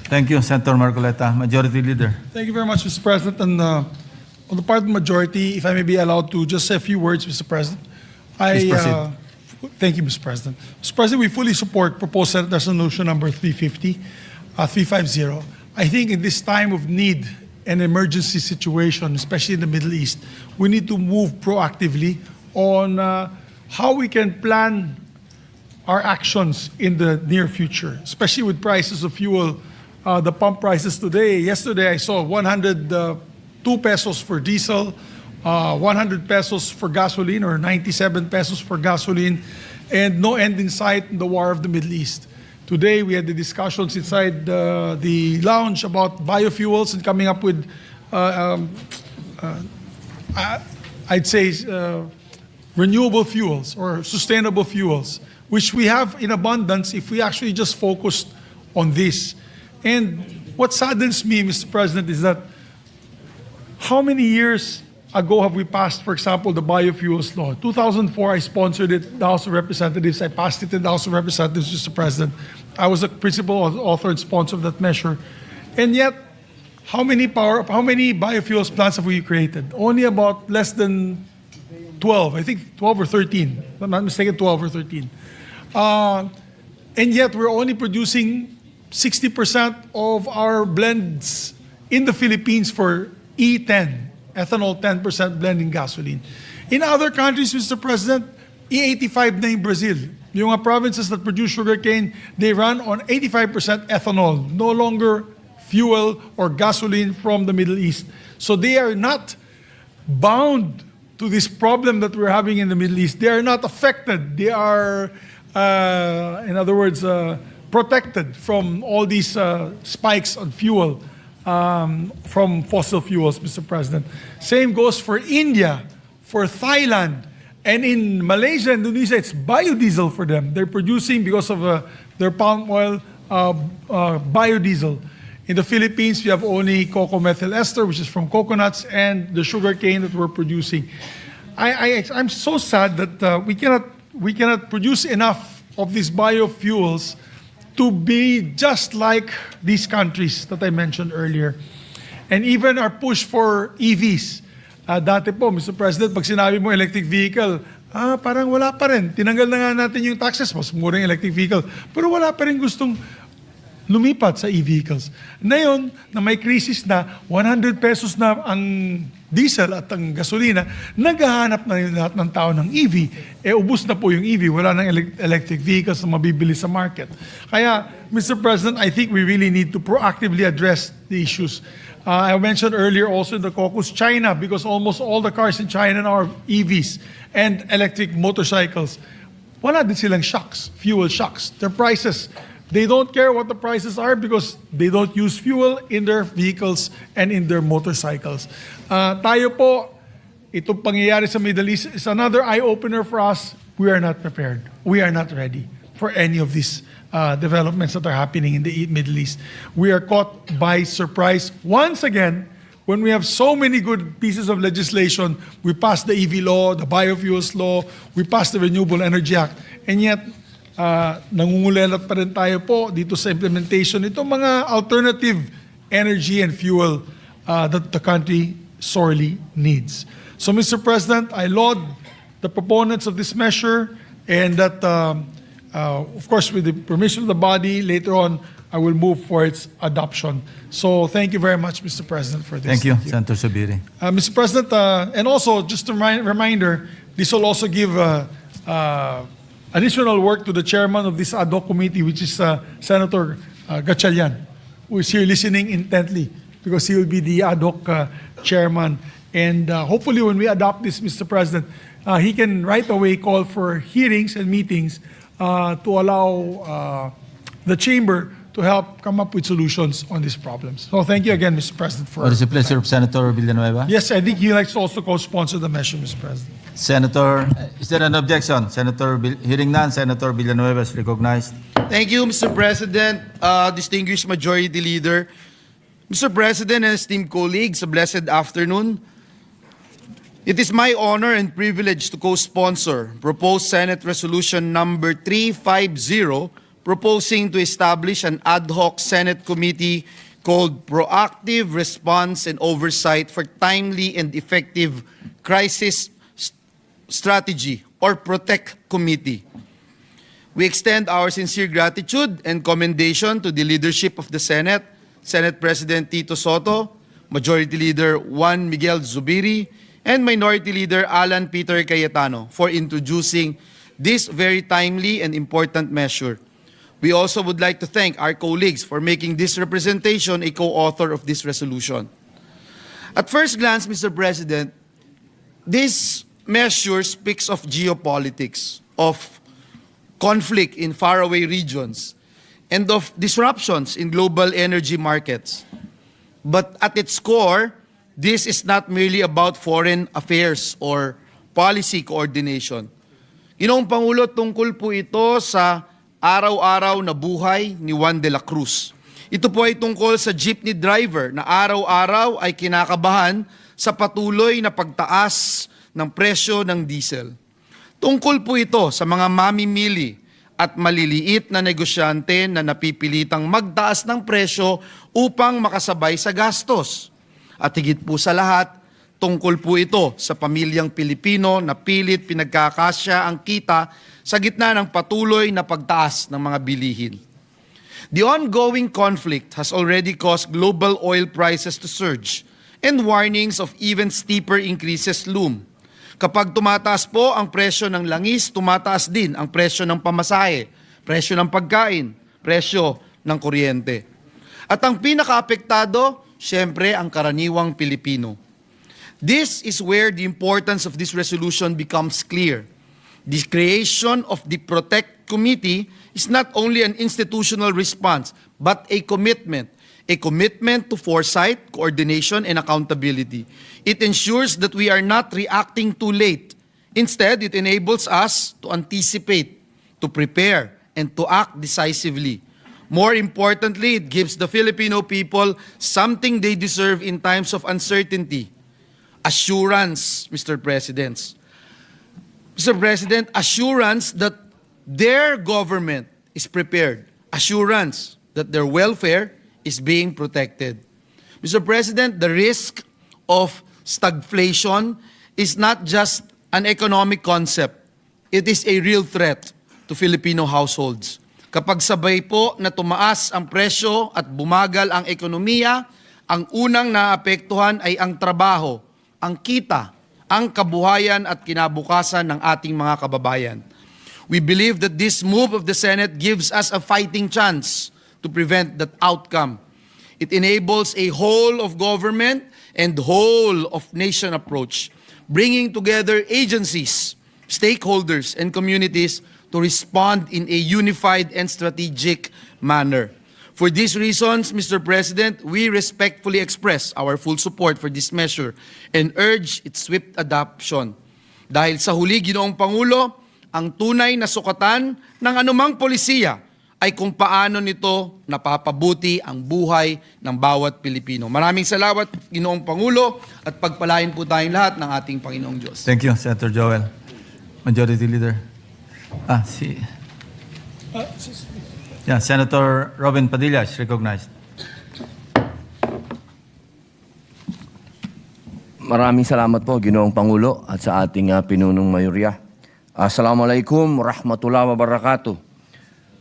Thank you, Senator Marcoleta. Majority Leader. Thank you very much, Mr. President. And on the part of the majority, if I may be allowed to just say a few words, Mr. President. Please proceed. Thank you, Mr. President. Mr. President, we fully support proposed Senate Resolution number 350. I think in this time of need and emergency situation, especially in the Middle East, we need to move proactively on how we can plan our actions in the near future, especially with prices of fuel. The pump prices today, yesterday I saw 102 pesos for diesel, 100 pesos for gasoline, or 97 pesos for gasoline, and no end in sight in the war of the Middle East. Today, we had the discussions inside the lounge about biofuels and coming up with, I'd say, renewable fuels or sustainable fuels, which we have in abundance if we actually just focused on this. And what saddens me, Mr. President, is that how many years ago have we passed, for example, the biofuels law? 2004, I sponsored it in the House of Representatives. I passed it in the House of Representatives, Mr. President. I was a principal author and sponsor of that measure. And yet, how many biofuels plants have we created? Only about less than 12, I think 12 or 13. If I'm not mistaken, 12 or 13. And yet, we're only producing 60% of our blends in the Philippines for E10. Ethanol 10% blend in gasoline. In other countries, Mr. President, E85 na in Brazil. Yung mga provinces that produce sugarcane, they run on 85% ethanol, no longer fuel or gasoline from the Middle East. So they are not bound to this problem that we're having in the Middle East. They are not affected. They are, in other words, protected from all these spikes on fuel. From fossil fuels, Mr. President. Same goes for India, for Thailand, and in Malaysia, Indonesia, it's biodiesel for them. They're producing, because of their palm oil, biodiesel. In the Philippines, we have only cocoa methyl ester, which is from coconuts, and the sugar cane that we're producing. I'm so sad that we cannot produce enough of these biofuels to be just like these countries that I mentioned earlier. And even our push for EVs. Dati po, Mr. President, pag sinabi mo electric vehicle, parang wala pa rin. Tinanggal na nga natin yung taxes, mas mura yung electric vehicle. Pero wala pa rin gustong lumipat sa e-vehicles. Ngayon, na may crisis na, 100 pesos na ang diesel at ang gasolina, naghahanap na yung lahat ng tao ng EV. Ubus na po yung EV, wala nang electric vehicles na mabibili sa market. Kaya, Mr. President, I think we really need to proactively address the issues. I mentioned earlier also in the caucus, China, because almost all the cars in China now are EVs and electric motorcycles. Wala din silang shocks, fuel shocks. Their prices They don't care what the prices are because they don't use fuel in their vehicles and in their motorcycles. Tayo po, itong pangyayari sa Middle East is another eye-opener for us. We are not prepared. We are not ready for any of these developments that are happening in the Middle East. We are caught by surprise once again when we have so many good pieces of legislation. We passed the EV law, the biofuels law, we passed the Renewable Energy Act, and yet nangungulelat pa rin tayo po dito sa implementation itong mga alternative energy and fuel that the country sorely needs. So, Mr. President, I laud the proponents of this measure, and that, of course, with the permission of the body, later on, I will move for its adoption. So, thank you very much, Mr. President, for this. Thank you, Senator Subiri. Mr. President, and also, just a reminder, this will also give additional work to the chairman of this ad hoc committee, which is Senator Gatchalian, who is here listening intently because he will be the ad hoc chairman. And hopefully when we adopt this, Mr. President, he can right away call for hearings and meetings to allow the chamber to help come up with solutions on these problems. So thank you again, Mr. President. What is the pleasure of Senator Villanueva? Yes, I think he likes to also co-sponsor the measure, Mr. President. Senator, is there an objection? Hearing none, Senator Villanueva is recognized. Thank you, Mr. President, distinguished Majority Leader. Mr. President and esteemed colleagues, a blessed afternoon. It is my honor and privilege to co-sponsor proposed Senate Resolution number 350, proposing to establish an ad hoc Senate committee called Proactive Response and Oversight for Timely and Effective Crisis Strategy, or PROTECT Committee. We extend our sincere gratitude and commendation to the leadership of the Senate, Senate President Tito Soto, Majority Leader Juan Miguel Zubiri, and Minority Leader Alan Peter Cayetano for introducing this very timely and important measure. We also would like to thank our colleagues for making this representation a co-author of this resolution. At first glance, Mr. President, this measure speaks of geopolitics, of conflict in faraway regions, and of disruptions in global energy markets. But at its core, this is not merely about foreign affairs or policy coordination. Ginoong Pangulo, tungkol po ito sa araw-araw na buhay ni Juan de la Cruz. Ito po ay tungkol sa jeepney driver na araw-araw ay kinakabahan sa patuloy na pagtaas ng presyo ng diesel. Tungkol po ito sa mga mamimili at maliliit na negosyante na napipilitang magtaas ng presyo upang makasabay sa gastos. At higit po sa lahat, tungkol po ito sa pamilyang Pilipino na pilit pinagkakasya ang kita sa gitna ng patuloy na pagtaas ng mga bilihin. The ongoing conflict has already caused global oil prices to surge, and warnings of even steeper increases loom. Kapag tumataas po ang presyo ng langis, tumataas din ang presyo ng pamasahe, presyo ng pagkain, presyo ng kuryente. At ang pinakaapektado, siyempre, ang karaniwang Pilipino. This is where the importance of this resolution becomes clear. The creation of the PROTECT Committee is not only an institutional response, but a commitment to foresight, coordination, and accountability. It ensures that we are not reacting too late. Instead, it enables us to anticipate, to prepare, and to act decisively. More importantly, it gives the Filipino people something they deserve in times of uncertainty. Assurance, Mr. President. Mr. President, assurance that their government is prepared. Assurance that their welfare is being protected. Mr. President, the risk of stagflation is not just an economic concept. It is a real threat to Filipino households. Kapag sabay po na tumaas ang presyo at bumagal ang ekonomiya, ang unang naapektuhan ay ang trabaho, ang kita, ang kabuhayan at kinabukasan ng ating mga kababayan. We believe that this move of the Senate gives us a fighting chance to prevent that outcome. It enables a whole of government and whole of nation approach, bringing together agencies, stakeholders, and communities to respond in a unified and strategic manner. For these reasons, Mr. President, we respectfully express our full support for this measure and urge its swift adoption. Dahil sa huli, Ginoong Pangulo, ang tunay na sukatan ng anumang polisiya ay kung paano nito napapabuti ang buhay ng bawat Pilipino. Maraming salamat, Ginoong Pangulo, at pagpalain po tayong lahat ng ating Panginoong Diyos. Thank you, Senator Joel. Majority Leader. Yeah, Senator Robin Padilla is recognized. Maraming salamat po, Ginoong Pangulo, at sa ating pinunong mayorya. Assalamualaikum warahmatullahi wabarakatuh.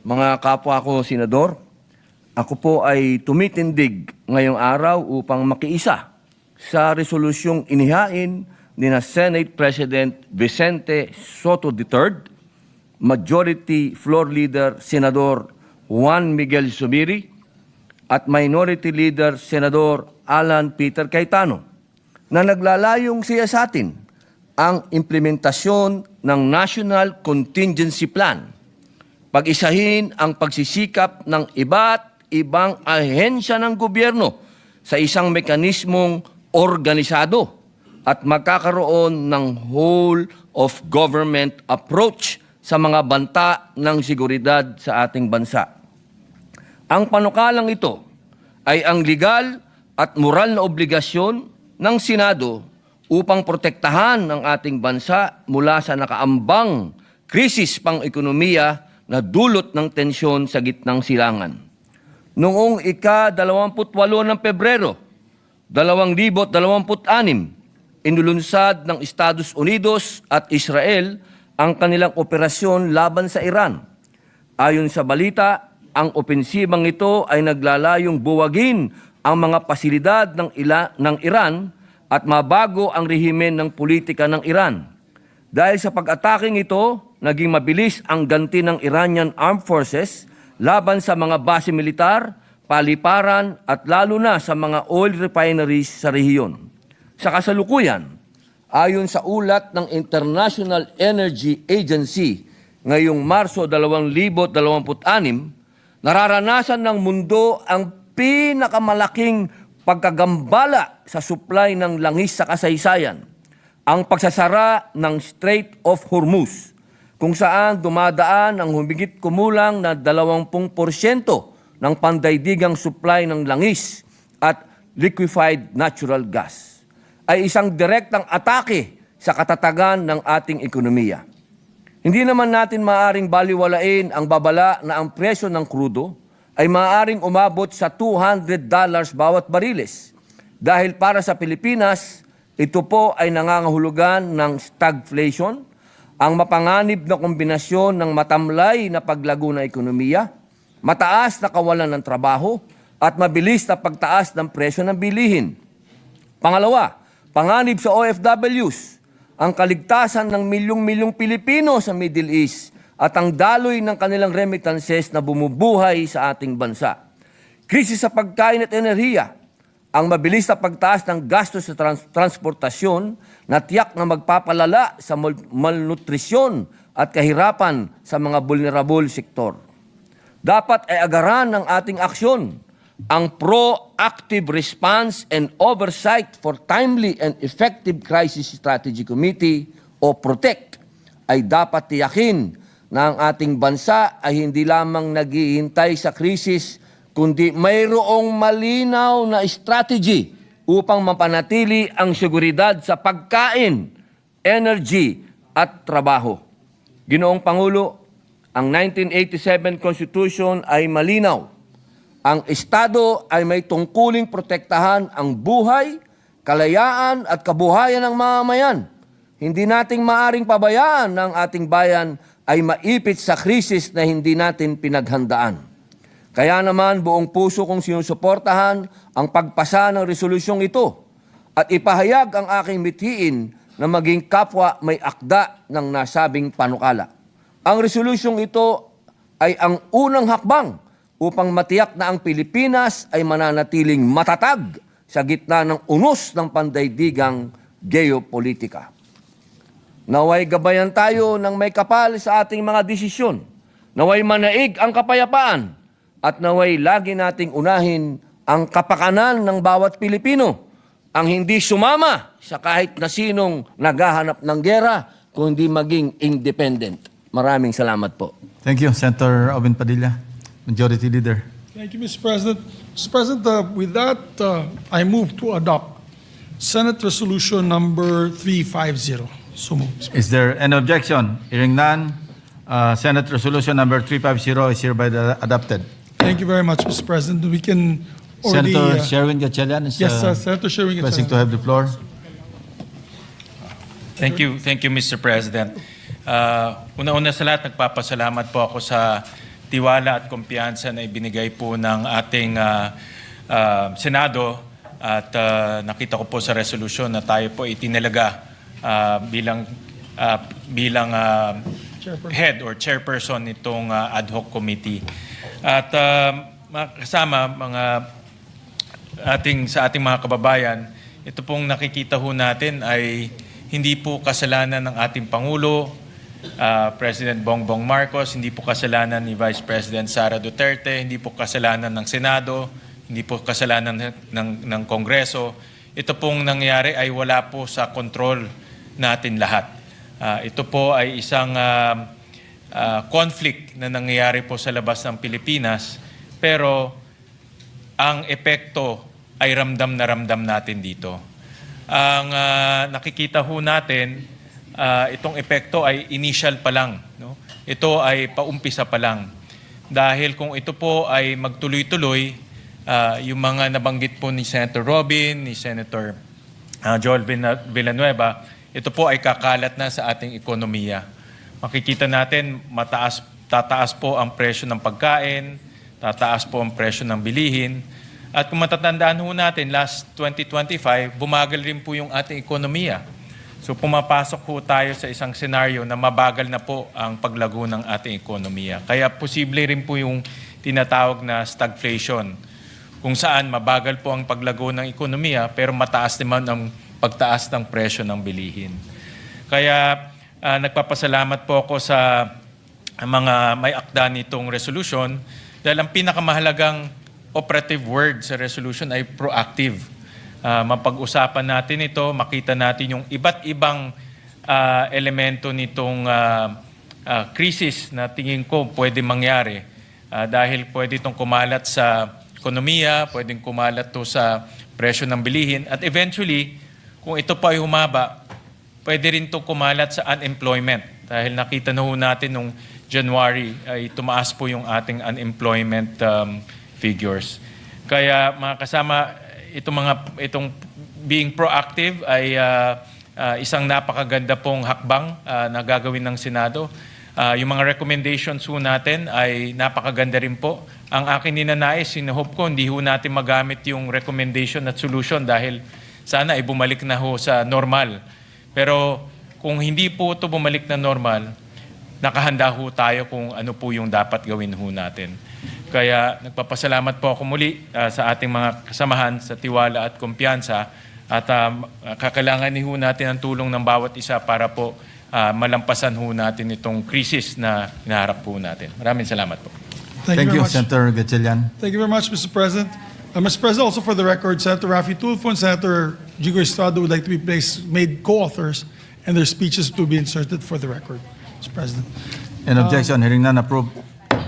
Mga kapwa ko, Senador, ako po ay tumitindig ngayong araw upang makiisa sa resolusyong inihain ni na Senate President Vicente Soto III, Majority Floor Leader Senador Juan Miguel Zubiri, at Minority Leader Senador Alan Peter Cayetano, na naglalayong siyasatin ang implementasyon ng National Contingency Plan, pag-isahin ang pagsisikap ng iba't ibang ahensya ng gobyerno sa isang mekanismong organisado at magkakaroon ng whole of government approach sa mga banta ng seguridad sa ating bansa. Ang panukalang ito ay ang legal at moral na obligasyon ng Senado upang protektahan ang ating bansa mula sa nakaambang krisis pang-ekonomiya na dulot ng tensyon sa gitnang silangan. Noong ika-28 ng Pebrero, 2026, inulunsad ng Estados Unidos at Israel ang kanilang operasyon laban sa Iran. Ayon sa balita, ang opensibang ito ay naglalayong buwagin ang mga pasilidad ng Iran at mabago ang rehimen ng politika ng Iran. Dahil sa pag-ataking ito, naging mabilis ang ganti ng Iranian Armed Forces laban sa mga base militar, paliparan at lalo na sa mga oil refineries sa rehiyon. Sa kasalukuyan, ayon sa ulat ng International Energy Agency ngayong Marso 2026, nararanasan ng mundo ang pinakamalaking pagkagambala sa supply ng langis sa kasaysayan, ang pagsasara ng Strait of Hormuz, kung saan dumadaan ang humigit kumulang na 20% ng pandaigdigang supply ng langis at liquefied natural gas, ay isang direktang atake sa katatagan ng ating ekonomiya. Hindi naman natin maaaring baliwalain ang babala na ang presyo ng krudo ay maaaring umabot sa $200 bawat bariles. Dahil para sa Pilipinas, ito po ay nangangahulugan ng stagflation, ang mapanganib na kombinasyon ng matamlay na paglago ng ekonomiya, mataas na kawalan ng trabaho, at mabilis na pagtaas ng presyo ng bilihin. Pangalawa, panganib sa OFWs, ang kaligtasan ng milyong-milyong Pilipino sa Middle East at ang daloy ng kanilang remittances na bumubuhay sa ating bansa. Krisis sa pagkain at enerhiya, ang mabilis na pagtaas ng gastos sa transportasyon na tiyak na magpapalala sa malnutrisyon at kahirapan sa mga vulnerable sektor. Dapat ay agaran ng ating aksyon ang Proactive Response and Oversight for Timely and Effective Crisis Strategy Committee o PROTEC ay dapat tiyakin na ang ating bansa ay hindi lamang naghihintay sa krisis kundi mayroong malinaw na strategy upang mapanatili ang seguridad sa pagkain, energy at trabaho. Ginoong Pangulo, ang 1987 Constitution ay malinaw. Ang Estado ay may tungkuling protektahan ang buhay, kalayaan at kabuhayan ng mamamayan. Hindi nating maaring pabayaan na ang ating bayan ay maipit sa krisis na hindi natin pinaghandaan. Kaya naman buong puso kong sinusuportahan ang pagpasa ng resolusyong ito at ipahayag ang aking mithiin na maging kapwa may akda ng nasabing panukala. Ang resolusyong ito ay ang unang hakbang upang matiyak na ang Pilipinas ay mananatiling matatag sa gitna ng unos ng pandaigdigang geopolitika. Naway gabayan tayo ng may kapal sa ating mga desisyon. Naway manaig ang kapayapaan at naway lagi nating unahin ang kapakanan ng bawat Pilipino. Ang hindi sumama sa kahit na sinong naghahanap ng gera kung hindi maging independent. Maraming salamat po. Thank you, Senator Oben Padilla, Majority Leader. Thank you, Mr. President. Mr. President, with that, I move to adopt Senate Resolution number 350. So moved. Is there any objection? Hearing none, Senate Resolution number 350 is hereby adopted. Thank you very much, Mr. President. We can already... Senator Sherwin Gatchalian is Yes, Senator Sherwin requesting to Gatchalian. have the floor. Thank you, Mr. President. Una-una sa lahat, nagpapasalamat po ako sa tiwala at kumpiyansa na ibinigay po ng ating Senado at nakita ko po sa resolusyon na tayo po itinalaga bilang head or chairperson nitong ad hoc committee. At kasama sa ating mga kababayan, ito pong nakikita ho natin ay hindi po kasalanan ng ating Pangulo, President Bongbong Marcos, hindi po kasalanan ni Vice President Sara Duterte, hindi po kasalanan ng Senado, hindi po kasalanan ng Kongreso. Ito pong nangyari ay wala po sa kontrol natin lahat. Ito po ay isang conflict na nangyayari po sa labas ng Pilipinas, pero ang epekto ay ramdam na ramdam natin dito. Ang nakikita ho natin, itong epekto ay initial pa lang. No? Ito ay paumpisa pa lang. Dahil kung ito po ay magtuloy-tuloy, yung mga nabanggit po ni Senator Robin, ni Senator Joel Villanueva, ito po ay kakalat na sa ating ekonomiya. Makikita natin, tataas po ang presyo ng pagkain, tataas po ang presyo ng bilihin. At kung matatandaan ho natin, last 2025, bumagal rin po yung ating ekonomiya. So pumapasok po tayo sa isang senaryo na mabagal na po ang paglago ng ating ekonomiya. Kaya posible rin po yung tinatawag na stagflation, kung saan mabagal po ang paglago ng ekonomiya pero mataas naman ang pagtaas ng presyo ng bilihin. Kaya nagpapasalamat po ako sa mga may akda nitong resolution dahil ang pinakamahalagang operative word sa resolution ay proactive. Mapag-usapan natin ito, makita natin yung iba't ibang elemento nitong krisis na tingin ko pwede mangyari dahil pwede itong kumalat sa ekonomiya, pwedeng kumalat to sa presyo ng bilihin at eventually, kung ito pa ay humaba, pwede rin itong kumalat sa unemployment dahil nakita na ho natin nung January ay tumaas po yung ating unemployment figures. Kaya mga kasama, itong being proactive ay isang napakaganda pong hakbang na gagawin ng Senado. Yung mga recommendations ho natin ay napakaganda rin po. Ang akin ninanais, sinuhope ko, hindi ho natin magamit yung recommendation at solution dahil sana ay bumalik na ho sa normal. Pero kung hindi po ito bumalik na normal, nakahanda ho tayo kung ano po yung dapat gawin ho natin. Kaya nagpapasalamat po ako muli sa ating mga kasamahan sa tiwala at kumpiyansa at kakailanganin ho natin ang tulong ng bawat isa para po malampasan ho natin itong krisis na hinaharap po natin. Maraming salamat po. Thank very you, much. Senator Gatchalian. Thank you very much, Mr. President. Mr. President, also for the record, Senator Raffy Tulfo and Senator Jigo Estrada would like to be made co-authors and their speeches to be inserted for the record, Mr. President. An objection, hearing none, approved.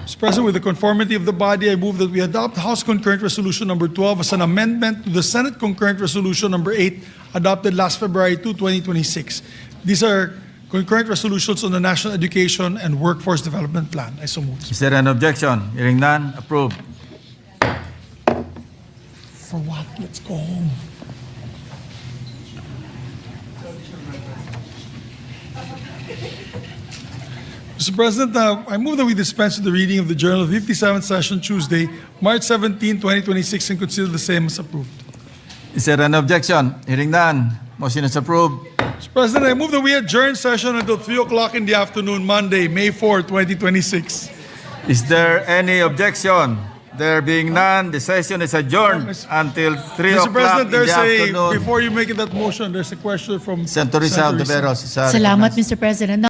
Mr. President, with the conformity of the body, I move that we adopt House Concurrent Resolution number 12 as an amendment to the Senate Concurrent Resolution number 8 adopted last February 2, 2026. These are concurrent resolutions on the National Education and Workforce Development Plan. I so move. Is there an objection? Hearing none, approved. For what? Let's go home. Mr. President, I move that we dispense with the reading of the Journal of the 57th Session Tuesday, March 17, 2026, and consider the same as approved. Is there an objection? Hearing none, motion is approved. Mr. President, I move that we adjourn session until 3 o'clock in the afternoon, Monday, May 4, 2026. Is there any objection? There being none, the session is adjourned until 3 Mr. o'clock President, in the there's afternoon. before you make that motion, there's a question from Senator Rizal de Veros. Salamat, Mr. President.